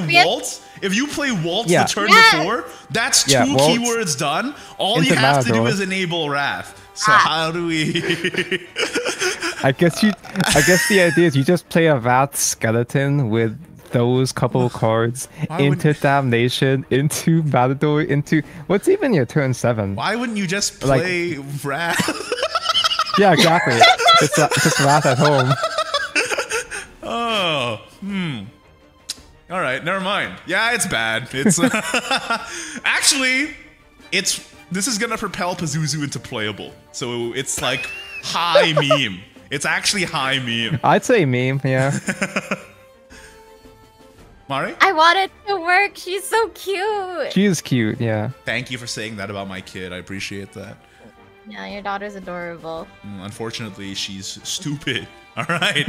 Waltz, yeah. the turn before, that's 2 keywords done. All you have to do is enable Wrath. So how do we? I guess the idea is you just play a Wrath skeleton with those couple cards into Damnation, into Matador, into what's even your turn 7? Why wouldn't you just play Wrath? Yeah, exactly. Just Wrath at home. Oh, all right, never mind. Yeah, it's bad. It's actually, this is gonna propel Pazuzu into playable. So it's like high meme. It's actually high meme. I'd say meme, yeah. Mari? I want it to work. She's so cute. She is cute, yeah. Thank you for saying that about my kid. I appreciate that. Yeah, your daughter's adorable. Unfortunately, she's stupid. All right.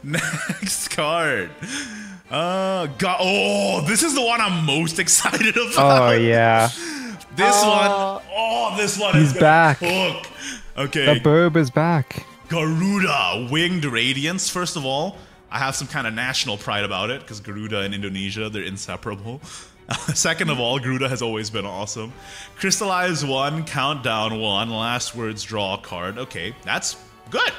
Next card. God. Oh, this is the one I'm most excited about. Oh, yeah. This one He's is back. Hook. Okay. The burb is back. Garuda, Winged Radiance. First of all, I have some kind of national pride about it because Garuda and Indonesia, they're inseparable. Second of all, Garuda has always been awesome. Crystallize 1, countdown 1, last words, draw a card. Okay, that's good.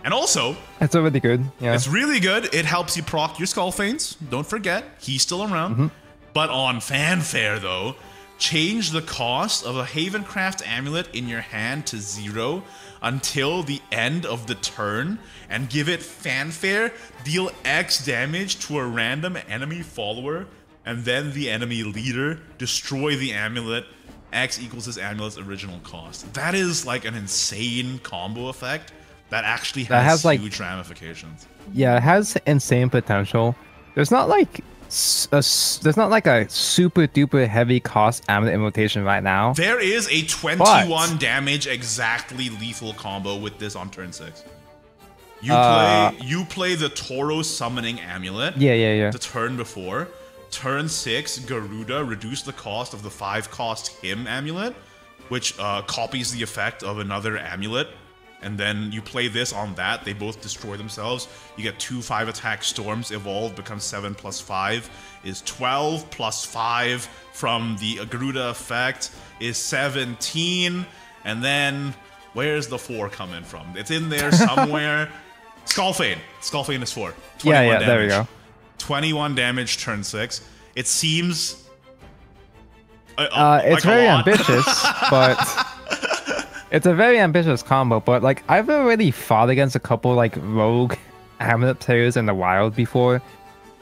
And also, it's already good. Yeah, it's really good. It helps you proc your Skullfanes. Don't forget, he's still around. But on Fanfare, though, change the cost of a Havencraft amulet in your hand to 0 until the end of the turn, and give it Fanfare. Deal X damage to a random enemy follower, and then the enemy leader. Destroy the amulet. X equals this amulet's original cost. That is like an insane combo effect that actually has huge ramifications. Yeah, it has insane potential. There's not like a super duper heavy cost amulet invocation right now. There is a 21 damage exactly lethal combo with this on turn 6. You play the Toro summoning amulet. Yeah. The turn before. Turn 6, Garuda, reduce the cost of the 5-cost him amulet, which copies the effect of another amulet. And then you play this on that. They both destroy themselves. You get 2 5-attack storms. Evolve becomes 7 plus 5 is 12 plus 5 from the Garuda effect is 17. And then where's the 4 coming from? It's in there somewhere. Skullfane. Skullfane is 4. 21 damage. There we go. 21 damage turn 6. It seems it's very ambitious, but it's a very ambitious combo. But like, I've already fought against a couple like rogue amulet players in the wild before,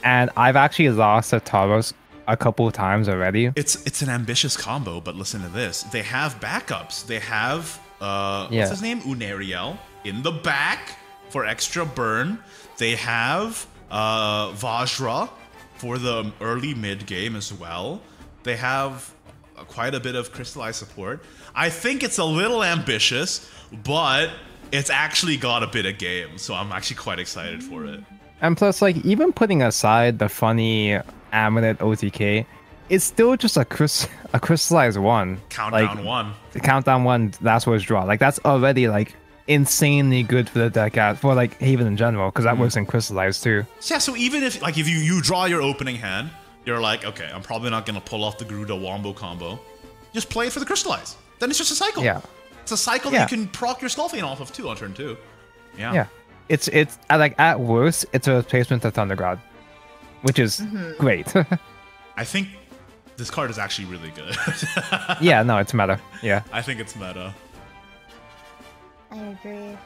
and I've actually lost to Tauros a couple of times already. It's an ambitious combo, but listen to this. They have backups. They have what's his name? Unariel in the back for extra burn. They have Vajra for the early mid game as well. They have quite a bit of crystallized support. I think it's a little ambitious, but it's actually got a bit of game, so I'm actually quite excited for it. And plus, like, even putting aside the funny amulet OTK, it's still just a crystallized 1. Countdown 1. The countdown 1, that's what's draw. Like, that's already like insanely good for the deck for like Haven in general, because that works in Crystallize too. Yeah, so even if like if you draw your opening hand, you're like, okay, I'm probably not gonna pull off the Garuda Wombo combo. Just play it for the Crystallize. Then it's just a cycle. Yeah. It's a cycle that you can proc your Skullfane off of too on turn 2. Yeah. Yeah. It's like at worst, it's a replacement to Thundergrad, which is great. I think this card is actually really good. Yeah, no, it's meta. Yeah. I think it's meta. I agree.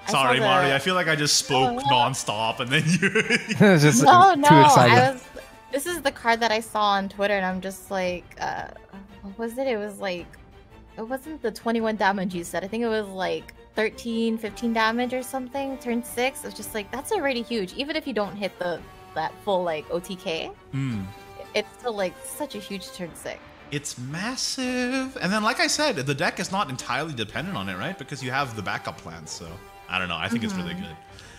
Sorry, Mariya. I feel like I just spoke nonstop, and then you. It's just No, too excited. This is the card that I saw on Twitter, and I'm just like, what was it? It was like, it wasn't the 21 damage you said. I think it was like 13, 15 damage or something. Turn 6. It's just like, that's already huge. Even if you don't hit that full like OTK, it's still like such a huge turn 6. It's massive. And then, like I said, the deck is not entirely dependent on it, right? Because you have the backup plans. So, I don't know. I think it's really good.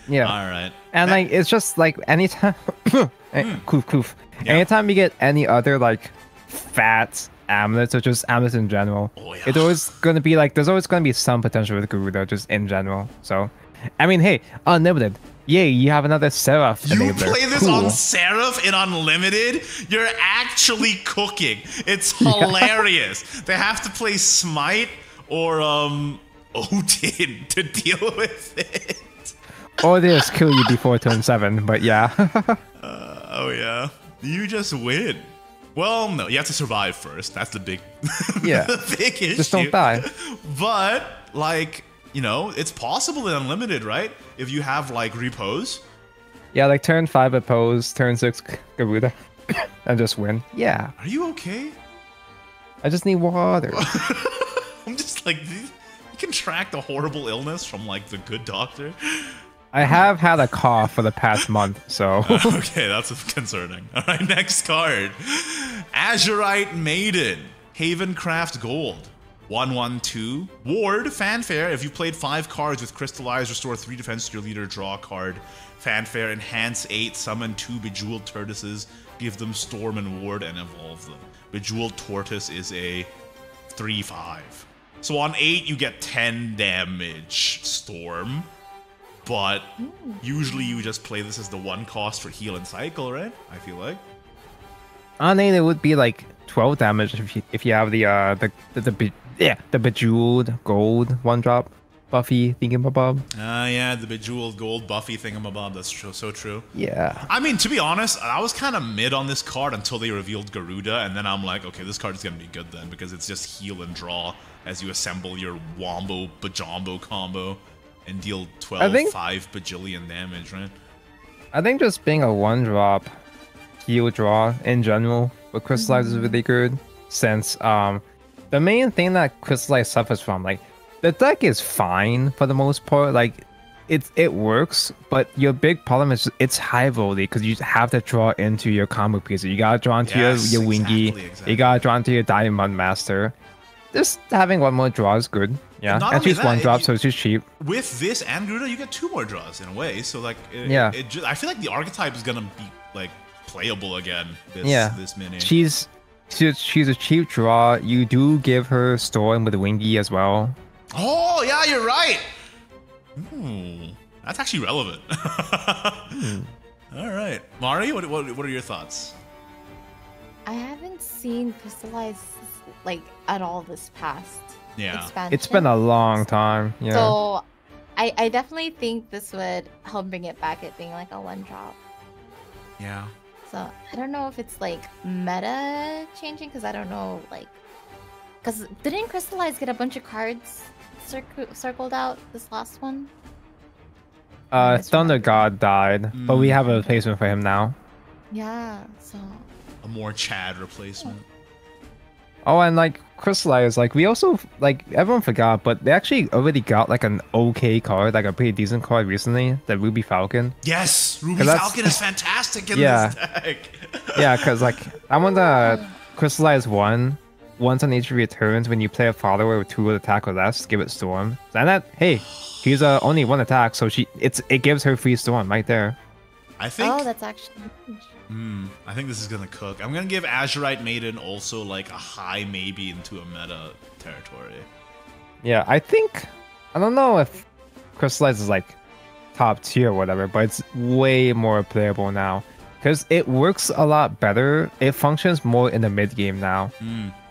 Yeah. All right. And like, it's just like anytime... Coof. Yeah. Anytime you get any other like fat amulets or just amulets in general, it's always going to be like, there's always going to be some potential with Garuda just in general. So, I mean, hey, Unlimited. Yay, you have another Seraph You enabler. play this on Seraph in Unlimited? You're actually cooking. It's hilarious. They have to play Smite or Odin to deal with it. Or they just kill you before turn 7, but yeah. Oh yeah. You just win. Well, no, you have to survive first. That's the big, the big issue. Just don't die. But, like, you know, it's possible in Unlimited, right? If you have, like, Repose. Yeah, like turn 5 Oppose, turn 6 Garuda, and just win. Yeah. Are you okay? I just need water. I'm just like, you contract a horrible illness from, like, the good doctor. I have had a cough for the past month, so... Okay, that's concerning. All right, next card. Azurite Maiden. Havencraft Gold. 1/1/2. Ward, Fanfare. If you played 5 cards with Crystallize, restore 3 defense to your leader, draw a card. Fanfare, enhance 8, summon 2 Bejeweled Tortoises, give them Storm and Ward, and evolve them. Bejeweled Tortoise is a 3/5. So on 8, you get 10 damage Storm. But usually you just play this as the 1 cost for heal and cycle, right? I feel like. On 8, it would be like 12 damage if you have the Bejeweled Gold 1-drop Buffy thingamabob. Yeah, the Bejeweled Gold Buffy thingamabob. That's true, so true. Yeah. I mean, to be honest, I was kind of mid on this card until they revealed Garuda, and then I'm like, okay, this card is going to be good then, because it's just heal and draw as you assemble your Wombo Bajombo combo and deal 5 bajillion damage, right? I think just being a 1-drop heal draw in general with Crystallize is really good, since the main thing that Crystallize suffers from, like, the deck is fine for the most part, like, it works, but your big problem is it's high volley because you have to draw into your combo pieces. You gotta draw into your Wingy, exactly. You gotta draw into your Diamond Master. Just having 1 more draw is good. Yeah, and she's 1-drop, so it's just cheap. With this and Garuda, you get 2 more draws in a way. So like, I feel like the archetype is gonna be like playable again. This mini. She's a cheap draw. You do give her Storm with Wingy as well. Oh yeah, you're right. That's actually relevant. All right, Mariya, what are your thoughts? I haven't seen Crystallize like at all this past expansion. It's been a long time. Yeah. So I definitely think this would help bring it back at being like a 1-drop. Yeah. So I don't know if it's like meta changing, because I don't know, like, because didn't Crystallize get a bunch of cards circled out this last one? Thunder God died, but we have a replacement for him now. Yeah, so a more Chad replacement. Oh, and like Crystallize, like we also, like, everyone forgot, but they actually already got like an okay card, like a pretty decent card recently, the Ruby Falcon. Yes, Ruby Falcon is fantastic in this deck. Yeah, because like I want to Crystallize 1. Once on each of your turns, when you play a follower with 2 attack or less, give it Storm. And that, hey, she's only 1 attack, so it gives her free Storm right there. I think. Oh, that's actually huge. I think this is gonna cook. I'm gonna give Azurite Maiden also like a high maybe into a meta territory. Yeah, I don't know if Crystallize is like top tier or whatever, but it's way more playable now because it works a lot better. It functions more in the mid game now.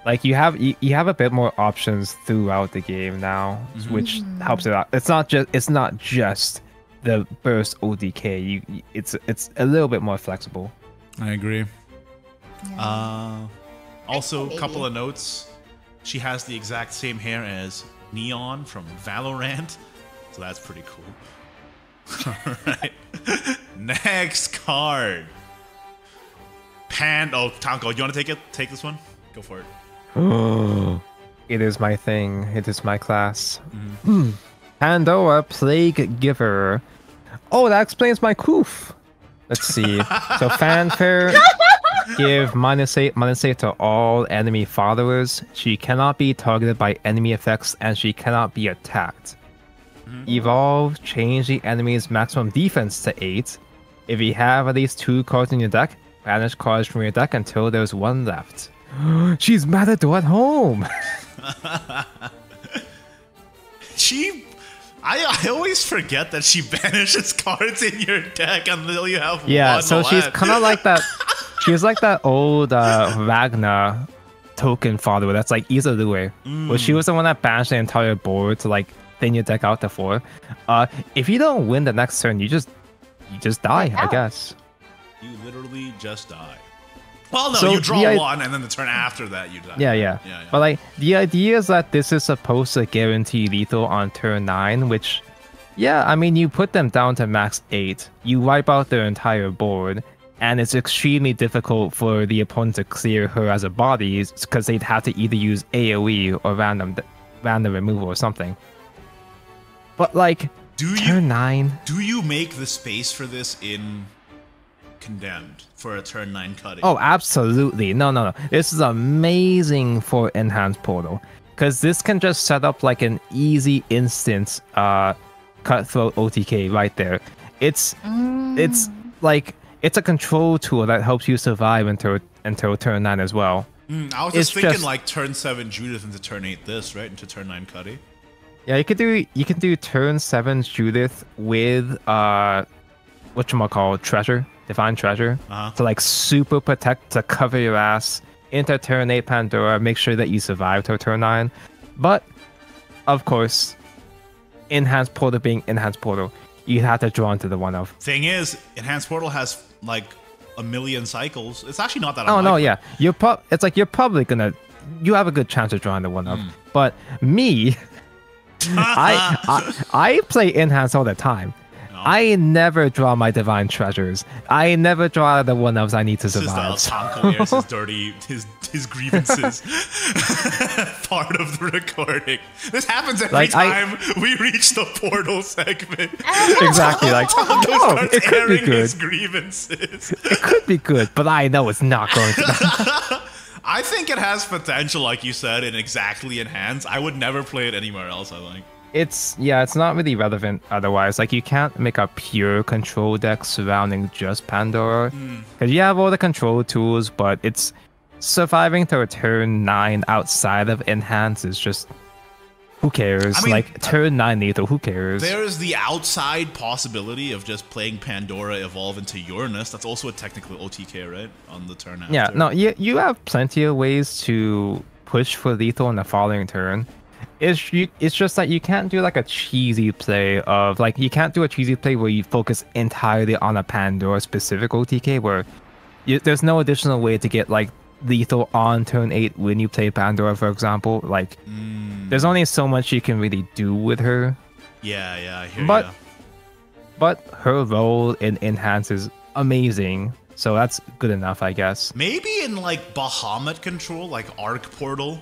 Like you have a bit more options throughout the game now, which helps it out. It's not just the burst ODK. It's a little bit more flexible. I agree. Yeah. Also, a couple of notes. She has the exact same hair as Neon from Valorant, so that's pretty cool. All right. Next card. Oh, Tanko, you want to take this one? Go for it. It is my thing. It is my class. Pandora, Plague Giver. Oh, that explains my coof. Let's see. So fanfare. Give -8 to all enemy followers. She cannot be targeted by enemy effects and she cannot be attacked. Evolve, change the enemy's maximum defense to 8. If you have at least 2 cards in your deck, banish cards from your deck until there's 1 left. She's Matador at home! I always forget that she banishes cards in your deck until you have one Yeah, so left. she's kind of like that. She's like that old Ragnar token follower that's like Izalue. Well, she was the one that banished the entire board to like thin your deck out to 4. If you don't win the next turn, you just die, I guess. You literally just die. Well, no, So you draw 1, and then the turn after that you die. Yeah. But like the idea is that this is supposed to guarantee lethal on turn 9, which, yeah, I mean, you put them down to max 8, you wipe out their entire board, and it's extremely difficult for the opponent to clear her as a body because they'd have to either use AoE or random removal or something. But like, turn 9. Do you make the space for this in Condemned for a turn 9 cutting? Oh, absolutely. No. This is amazing for Enhanced Portal because this can just set up like an easy instant cutthroat OTK right there. It's like it's a control tool that helps you survive until turn 9 as well. I was just thinking like turn 7 Judith into turn 8 this, right? Into turn 9 Cuddy. Yeah, you can do turn 7 Judith with whatchamacallit, Divine Treasure. To like super protect, to cover your ass into turn 8 Pandora, make sure that you survive till turn 9. But of course, Enhanced Portal being Enhanced Portal, you have to draw into the 1 of. Thing is, Enhanced Portal has like a million cycles. It's actually not that Oh unlikely. no, yeah. It's like you're probably gonna have a good chance of drawing the 1 of. But me, I play Enhanced all the time. I never draw my Divine Treasures. I never draw the 1 ofs I need to survive. This is Tanko airs his dirty, his grievances. Part of the recording. This happens every time we reach the portal segment. Exactly, like, it could be good. His grievances. It could be good, but I know it's not going to be. I think it has potential, like you said, in exactly Enhanced. I would never play it anywhere else, I think. It's not really relevant otherwise. Like, you can't make a pure control deck surrounding just Pandora. Because you have all the control tools, but it's surviving to a turn 9 outside of Enhance is just, who cares? I mean, like, turn 9 lethal, who cares? There's the outside possibility of just playing Pandora evolve into Uranus. That's also a technical OTK, right? On the turn after. Yeah, no, you have plenty of ways to push for lethal in the following turn. It's just that you can't do like a cheesy play of like, you can't do a cheesy play where you focus entirely on a Pandora specific OTK where there's no additional way to get like lethal on turn 8 when you play Pandora, for example. Like, there's only so much you can really do with her. Yeah, I hear you. But her role in Enhance is amazing, so that's good enough, I guess. Maybe in like Bahamut control, like Arc Portal.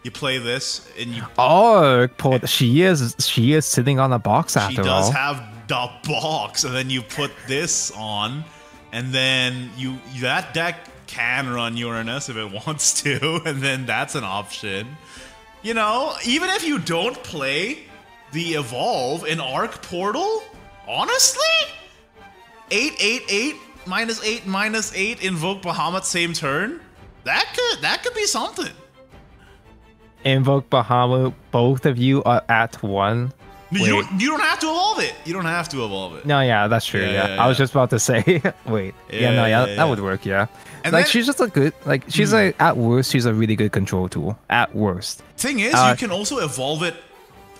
You play this and you. Oh, she is sitting on a box after all. She does have the box, and then you put this on, and then that deck can run Uranus if it wants to, and then that's an option. You know, even if you don't play the Evolve in Arc Portal, honestly, 8/8/8 -8/8 invoke Bahamut same turn. That could be something. Invoke Bahamut, both of you are at 1. No, you don't have to evolve it. You don't have to evolve it. No, yeah, that's true. Yeah. I was just about to say. Wait. That would work. Yeah. And like then, she's just a good. Like she's at worst, she's a really good control tool. At worst. Thing is, you can also evolve it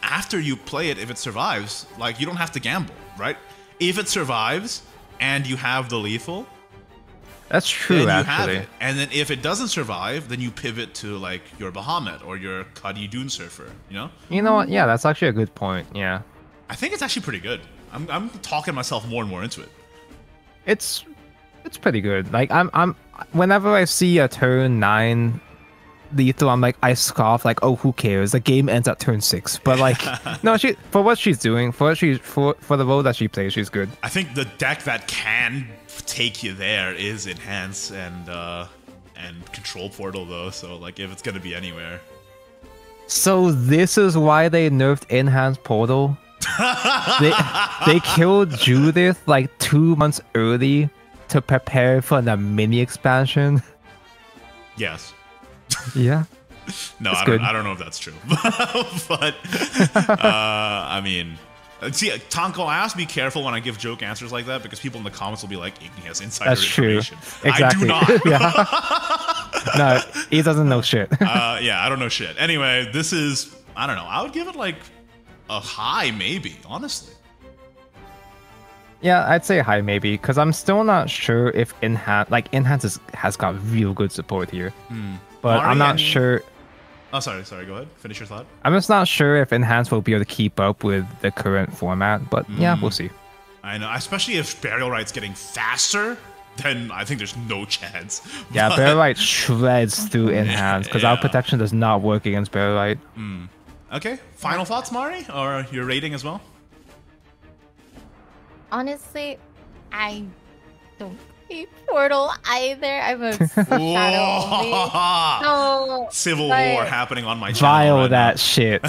after you play it if it survives. Like you don't have to gamble, right? If it survives and you have the lethal. That's true, then actually. You have it. And then if it doesn't survive, then you pivot to like your Bahamut or your Cuddy Dune Surfer, you know? You know what? Yeah, that's actually a good point. Yeah. I think it's actually pretty good. I'm talking myself more and more into it. It's pretty good. Like I'm whenever I see a turn 9 lethal, I'm like I scoff like, oh, who cares? The game ends at turn 6. But like no, for what she's doing, for the role that she plays, she's good. I think the deck that can take you there is Enhance and Control Portal though, so like if it's gonna be anywhere. So this is why they nerfed Enhance Portal. they killed Judith like 2 months early to prepare for the mini expansion. Yes. Yeah. No, I don't know if that's true. But I mean, see, Tanko, I have to be careful when I give joke answers like that because people in the comments will be like, Igni has insider information. True. Exactly. I do not. Yeah. No, he doesn't know shit. Yeah, I don't know shit. Anyway, this is, I don't know. I would give it like a high, maybe, honestly. Yeah, I'd say high maybe, because I'm still not sure if Enhance has got real good support here. But Mariya, I'm not sure. Oh, sorry, go ahead. Finish your thought. I'm just not sure if Enhance will be able to keep up with the current format, but yeah, we'll see. I know, especially if Burial Rite's getting faster, then I think there's no chance. Yeah, Burial Rite shreds through Enhance, because our protection does not work against Burial Rite. Okay, final thoughts, Mari? Or your rating as well? Honestly, I don't play Portal either. I'm a Shadow only. So, Civil War happening on my channel. Vile that shit.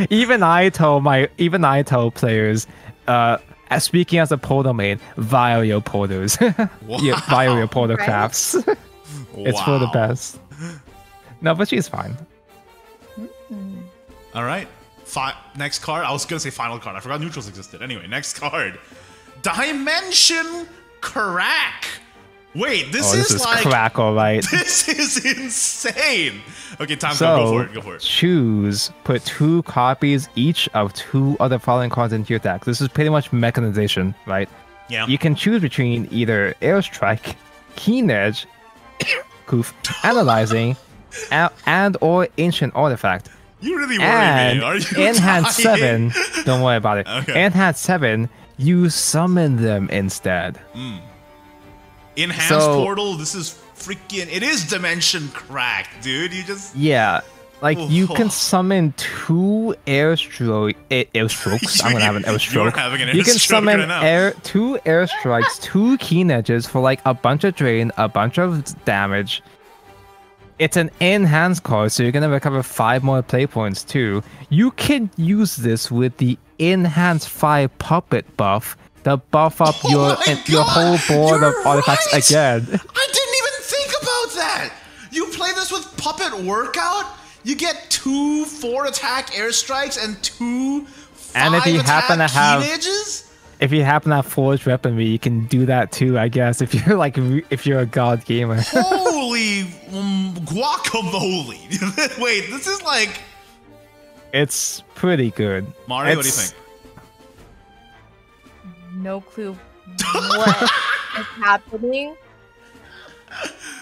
Even I told players, speaking as a Portal main, vile your Portals. Yeah, vile your Portalcrafts. Right? It's for the best. No, but she's fine. All right. Next card. I was going to say final card. I forgot neutrals existed. Anyway, next card. Dimension Crack. Wait, this is like... crack, all right. This is insane. Okay, Tanko, go for it. Put 2 copies each of 2 other following cards into your deck. This is pretty much mechanization, right? Yeah. You can choose between either Airstrike, Keen Edge, Analyzing, and or Ancient Artifact. You really worry me. Are you Enhance 7, don't worry about it. Okay. Enhance 7, you summon them instead. Enhanced Portal, this is freaking... It is Dimension Crack, dude. You just... Yeah. Like, you can summon 2 airstrokes. I'm gonna have an airstroke. You're having an airstroke. You can summon 2 airstrikes, 2 Keen Edges for like a bunch of drain, a bunch of damage. It's an enhanced card, so you're gonna recover 5 more play points too. You can use this with the Enhanced 5 Puppet buff to buff up your whole board of artifacts again. I didn't even think about that! You play this with Puppet Workout, you get 2 4-attack airstrikes and 2 5-attack Keen Edges? If you happen to have Forged Weaponry, you can do that too, I guess, if you're a god gamer. Holy guacamole! Wait, this is like... It's pretty good. Mariya, what do you think? No clue what is happening.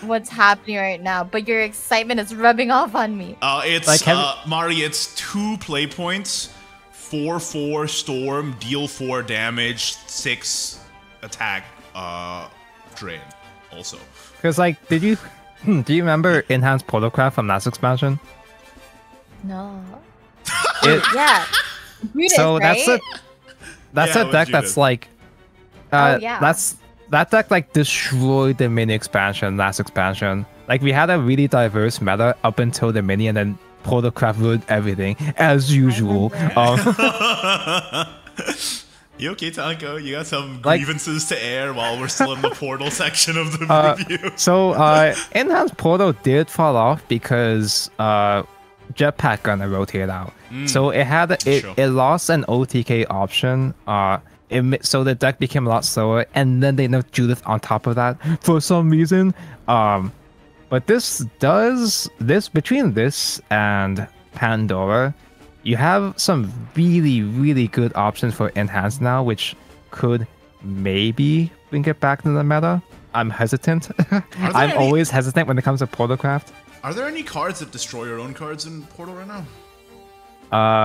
What's happening right now? But your excitement is rubbing off on me. It's Mariya, it's 2 play points. 4/4 Storm, deal 4 damage, 6 attack, drain. Also, because like, do you remember Enhanced Portalcraft from last expansion? No. Yeah. Judas, so right? that's a deck that's like, that deck like destroyed the mini expansion last expansion. Like we had a really diverse meta up until the mini, and then Portalcraft ruined everything as usual. You okay, Tanko? You got some grievances to air while we're still in the Portal section of the review. So Enhanced Portal did fall off because jetpack gonna rotate out. So it had it lost an OTK option. So the deck became a lot slower, and then they nerfed Judith on top of that for some reason. But between this and Pandora, you have some really, really good options for enhance now, which could maybe bring it back to the meta. I'm hesitant. I'm always hesitant when it comes to Portalcraft. Are there any cards that destroy your own cards in Portal right now?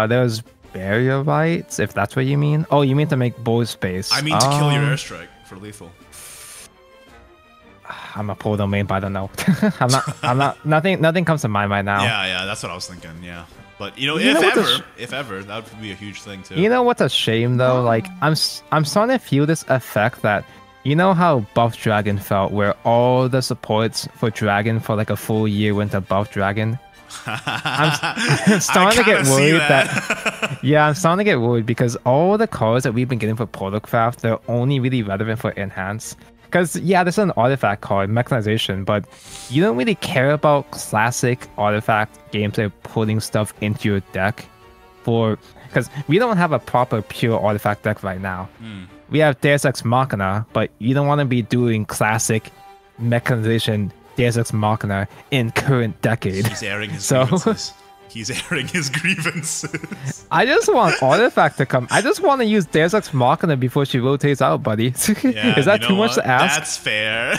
There's barrier rights, if that's what you mean. Oh, you mean to make board space? I mean to kill your airstrike for lethal. I'm a Portal main, but I don't know. I'm not. Nothing comes to mind right now. Yeah, that's what I was thinking. Yeah, but if ever, that would be a huge thing too. You know what's a shame though? Like I'm starting to feel this effect that. You know how Buff Dragon felt, where all the supports for Dragon for like a full year went to Buff Dragon? I'm starting to get worried that... Yeah, I'm starting to get worried because all the cards that we've been getting for Portalcraft, they're only really relevant for Enhance. Because, yeah, this is an artifact card, Mechanization, but you don't really care about classic artifact games that are putting stuff into your deck for... Because we don't have a proper pure artifact deck right now. We have Deus Ex Machina, but you don't want to be doing classic Mechanization Deus Ex Machina in current decade. He's airing his grievances. He's airing his grievances. I just want Artifact to come. I just want to use Deus Ex Machina before she rotates out, buddy. Yeah, is that too much to ask? That's fair.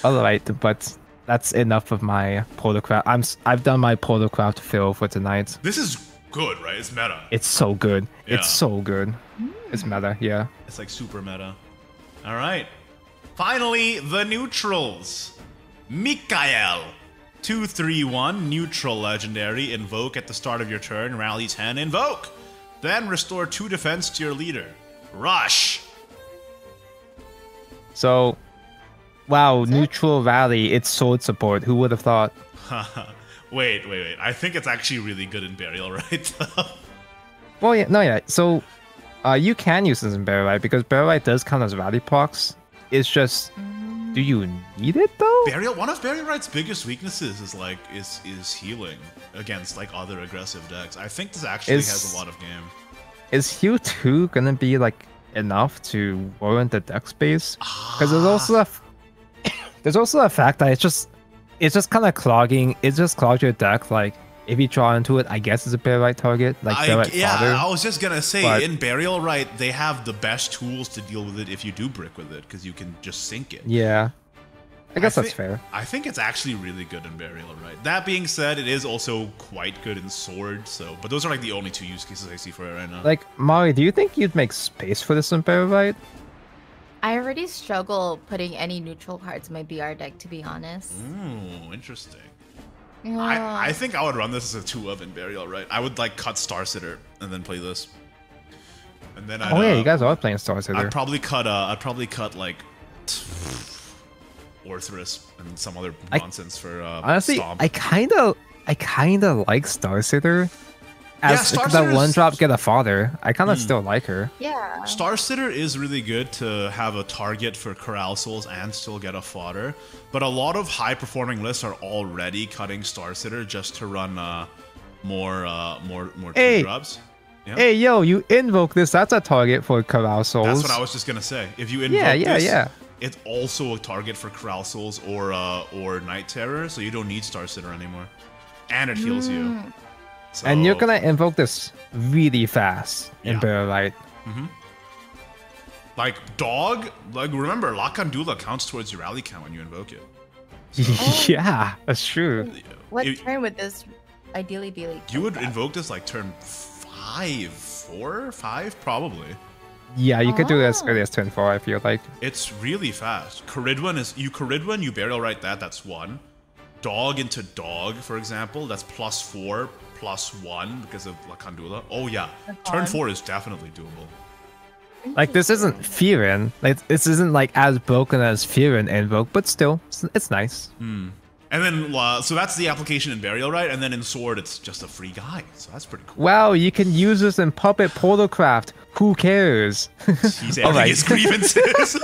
Alright, but that's enough of my Portalcraft. I've done my Portalcraft fill for tonight. This is good, right? It's meta. It's so good. Yeah. It's so good. It's meta, yeah. It's like super meta. All right. Finally, the neutrals. Mikael. 2/3/1, neutral legendary. Invoke at the start of your turn. Rally 10. Invoke. Then restore 2 defense to your leader. Rush. So, wow, neutral rally. It's sword support. Who would have thought? Wait. I think it's actually really good in Burial, right? Well, yeah. So, you can use this in Burial, right? Because Burial does count as rally procs. It's just, do you need it though? One of Burial Right's biggest weaknesses is healing against like other aggressive decks. I think this actually has a lot of game. Is heal 2 gonna be like enough to warrant the deck space? Because there's also a fact that it's just kind of clogging. It just clogs your deck. Like if you draw into it, I guess it's a Burial Right target. Like I was just gonna say in Burial Right they have the best tools to deal with it if you do brick with it because you can just sink it. Yeah, I guess that's fair. I think it's actually really good in Burial Right. That being said, it is also quite good in Sword. So, but those are like the only 2 use cases I see for it right now. Like Mari, do you think you'd make space for this in Burial Right? I already struggle putting any neutral cards in my BR deck, to be honest. Ooh, interesting. Yeah. I think I would run this as a 2 of in Burial, right? I would like cut Star Sitter and then play this. And then yeah, you guys are playing Star Sitter. I'd probably cut like Orthrus and some other nonsense for honestly, Stomp. I kinda like Star Sitter. As Star the Sitter's- 1-drop get a father. I kinda still like her. Yeah. Star Sitter is really good to have a target for Corral Souls and still get a fodder, but a lot of high-performing lists are already cutting Star Sitter just to run more 2-drops. Yeah. Hey, yo, you invoke this. That's a target for Corral Souls. That's what I was just gonna say. If you invoke this, it's also a target for Corral Souls or Night Terror, so you don't need Star Sitter anymore, and it heals you. So, and you're gonna invoke this really fast in Burial Right. Like dog, like remember, Lakandula counts towards your rally count when you invoke it. So, yeah, that's true. What turn would this ideally be like? You would invoke this like turn 5 probably. Yeah, you could do this early as turn 4, I feel like. It's really fast. Caridwen, you Burial Right that's 1. Dog into dog, for example, that's +4, +1 because of Lakandula. Oh yeah, turn 4 is definitely doable. Like this isn't Fearin. Like this isn't like as broken as Fearin invoke, but still, it's nice. And then, so that's the application in Burial Right, and then in Sword, it's just a free guide. So that's pretty cool. Wow, you can use this in Puppet Portalcraft. Who cares? He's airing his grievances.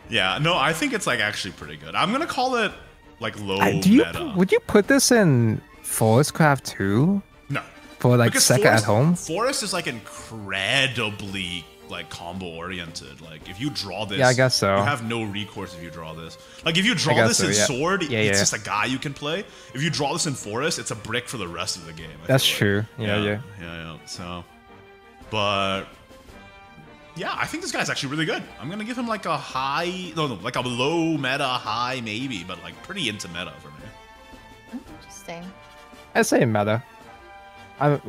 Yeah, no, I think it's like actually pretty good. I'm gonna call it like low Do you meta. would you put this in Forestcraft too? No. For like Because second at home? Forest is like incredibly like combo oriented. Like if you draw this, Yeah, I guess so. You have no recourse if you draw this. Like if you draw guess this so, in yeah. Sword, Yeah, it's yeah. just a guy you can play. If you draw this in Forest, it's a brick for the rest of the game. I That's feel like. true. Yeah. So, but yeah, I think this guy's actually really good. I'm gonna give him like a high, no, like a low meta high maybe, but like pretty into meta for me. Interesting. I'd say meta. I'm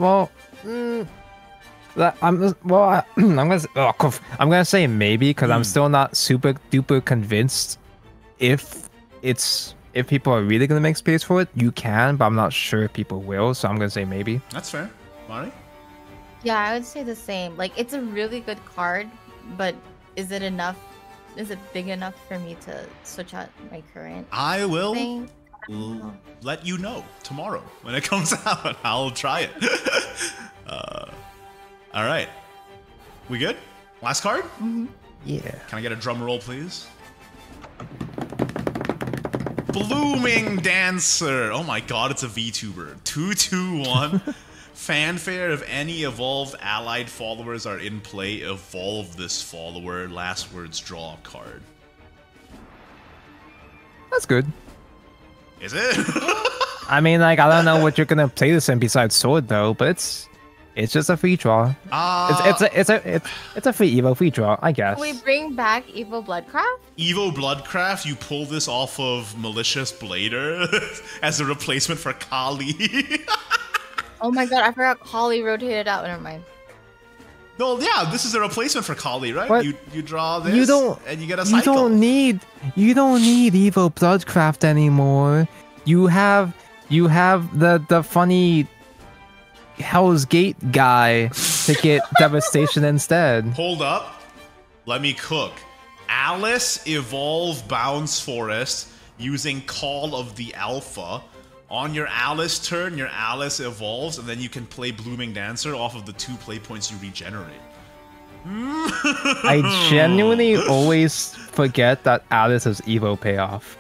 gonna say maybe because I'm still not super duper convinced if people are really gonna make space for it. You can, but I'm not sure if people will. So I'm gonna say maybe. That's fair, Mari. Yeah, I would say the same. Like, it's a really good card, but is it enough? Is it big enough for me to switch out my current I will thing? let you know tomorrow when it comes out. I'll try it. All right, we good? Last card? Yeah. Can I get a drum roll, please? Blooming Dancer. Oh my god, it's a VTuber. 2/2/1. Fanfare. If any evolved allied followers are in play, evolve this follower. Last words, draw a card. That's good. Is it? I mean, like, I don't know what you're gonna play this in besides Sword though, but it's just a free draw. It's a free draw, I guess. Can we bring back Evo Bloodcraft? Evo Bloodcraft, you pull this off of Malicious Blader as a replacement for Kali. Oh my god, I forgot Holly rotated out. Never mind. No, yeah, this is a replacement for Kali, right? What? You draw this and you get a cycle. You don't need Evo Bloodcraft anymore. You have the funny Hell's Gate guy to get Devastation instead. Hold up. Let me cook. Alice evolve Bounce Forest using Call of the Alpha. On your Alice turn, your Alice evolves, and then you can play Blooming Dancer off of the 2 play points you regenerate. I genuinely always forget that Alice has Evo payoff.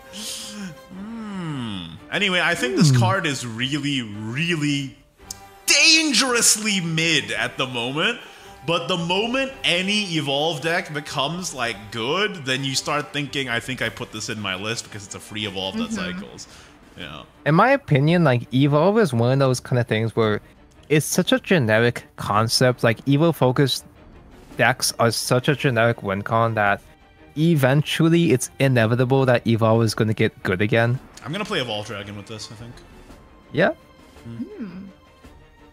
Anyway, I think this card is really, really dangerously mid at the moment. But the moment any Evolve deck becomes like good, then you start thinking, I think I put this in my list because it's a free Evolve that cycles. Yeah. In my opinion, like, Evolve is one of those kind of things where it's such a generic concept. Like, Evo focused decks are such a generic win con that eventually it's inevitable that Evolve is going to get good again. I'm going to play Evolve Dragon with this, I think. Yeah.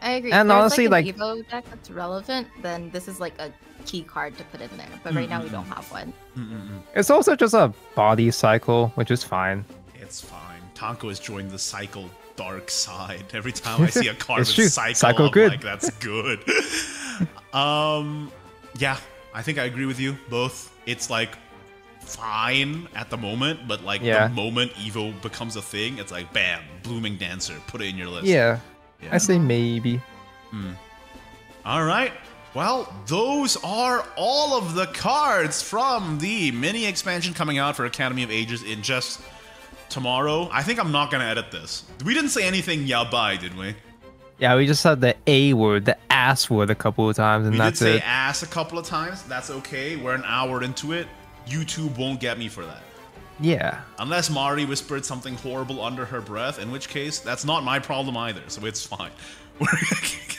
I agree. And if honestly, there's like, an Evo deck that's relevant, then this is like a key card to put in there. But right now we don't have one. it's also just a body cycle, which is fine. It's fine. Tanko has joined the cycle dark side. Every time I see a card with true. cycle, I'm good. like, that's good. Yeah, I think I agree with you both. It's like fine at the moment, but like the moment Evo becomes a thing, it's like bam, Blooming Dancer, put it in your list. Yeah. I say maybe. All right. Well, those are all of the cards from the mini expansion coming out for Academy of Ages in just tomorrow. I think I'm not going to edit this. We didn't say anything yabai, did we? Yeah, we just said the A word, the ass word a couple of times, and that's it. We did say ass a couple of times. That's okay. We're an hour into it. YouTube won't get me for that. Yeah. Unless Mari whispered something horrible under her breath, in which case, that's not my problem either, so it's fine. We're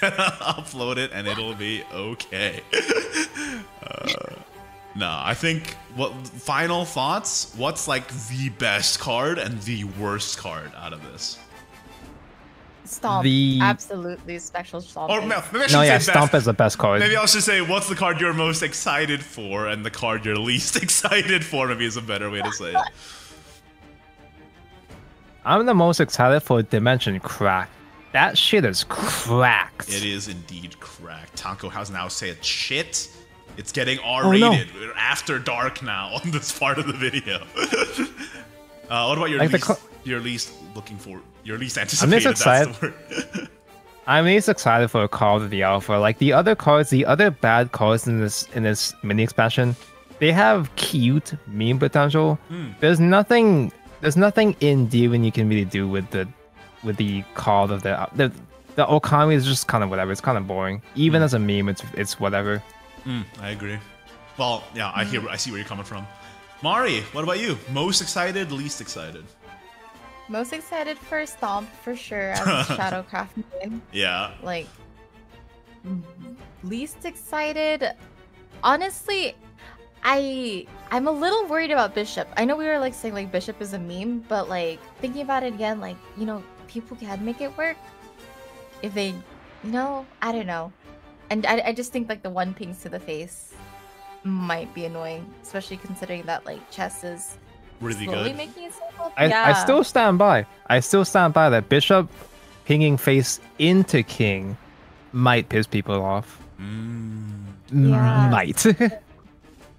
gonna upload it and it'll be okay. No, I think, final thoughts? What's like the best card and the worst card out of this? Stomp. Absolutely special Stomp. Or maybe I should say Stomp is the best card. Maybe I should say, what's the card you're most excited for and the card you're least excited for, maybe is a better way to say it. I'm the most excited for Dimension Crack. That shit is cracked. It is indeed cracked. Tanko has now said shit. It's getting R-rated. Oh, no. We're after dark now on this part of the video. What about your least looking for? Your least anticipated? I'm least excited. That's the word. I'm least excited for Call of the Alpha. Like the other cards, the other bad cards in this mini expansion, they have cute meme potential. There's nothing there's nothing in dealing you can really do with the call of the Okami is just kind of whatever. It's kind of boring. Even as a meme, it's whatever. I agree. Well, yeah, I see where you're coming from. Mari, what about you? Most excited, least excited? Most excited for Stomp for sure as a Shadowcraft game. Yeah. Like, least excited. Honestly, I'm a little worried about Bishop. I know we were like saying like Bishop is a meme, but like thinking about it again, like, you know, people can make it work if they, you know, I don't know. And I just think like the one pings to the face might be annoying, especially considering that like chess is really slowly good. making itself up. I still stand by. That Bishop pinging face into King might piss people off. Yeah. Might.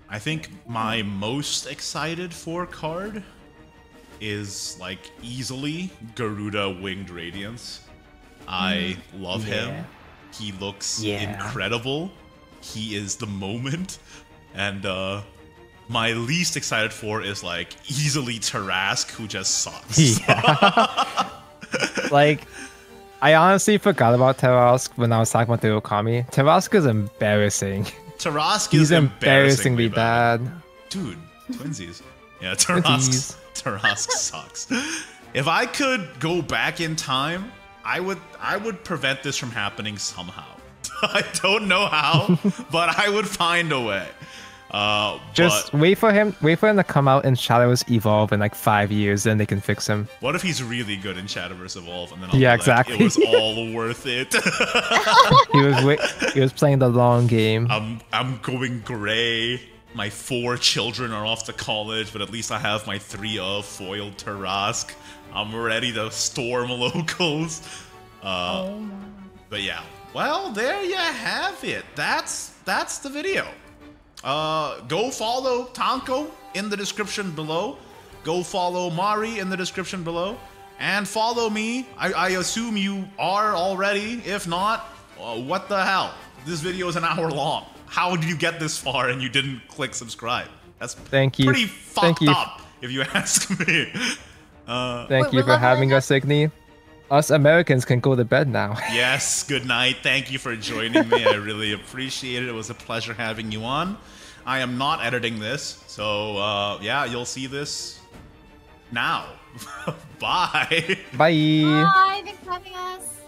I think my most excited for card is like easily Garuda Winged Radiance. I love him. He looks incredible. He is the moment. And my least excited for is like easily Tarask, who just sucks. Yeah. Like, I honestly forgot about Tarask when I was talking about the Okami. Tarask is embarrassing. Tarask He's is embarrassingly bad. Dude, twinsies. Yeah, Tarask sucks. If I could go back in time, I would prevent this from happening somehow. I don't know how, but I would find a way. Just wait for him to come out and Shadows Evolve in like 5 years, then they can fix him. What if he's really good in Shadowverse Evolve, and then I'll be like, exactly. It was all worth it. he was playing the long game. I'm going gray. My 4 children are off to college, but at least I have my 3 of foiled Tarask. I'm ready to storm locals. But yeah, well, there you have it. That's the video. Go follow Tanko in the description below. Go follow Mari in the description below. And follow me. I assume you are already. If not, what the hell? This video is an hour long. How did you get this far and you didn't click subscribe? That's pretty fucked up, if you ask me. Thank you for having us, Igni. Us Americans can go to bed now. Yes, good night. Thank you for joining me. I really appreciate it. It was a pleasure having you on. I am not editing this, so yeah, you'll see this now. Bye. Bye. Bye. Thanks for having us.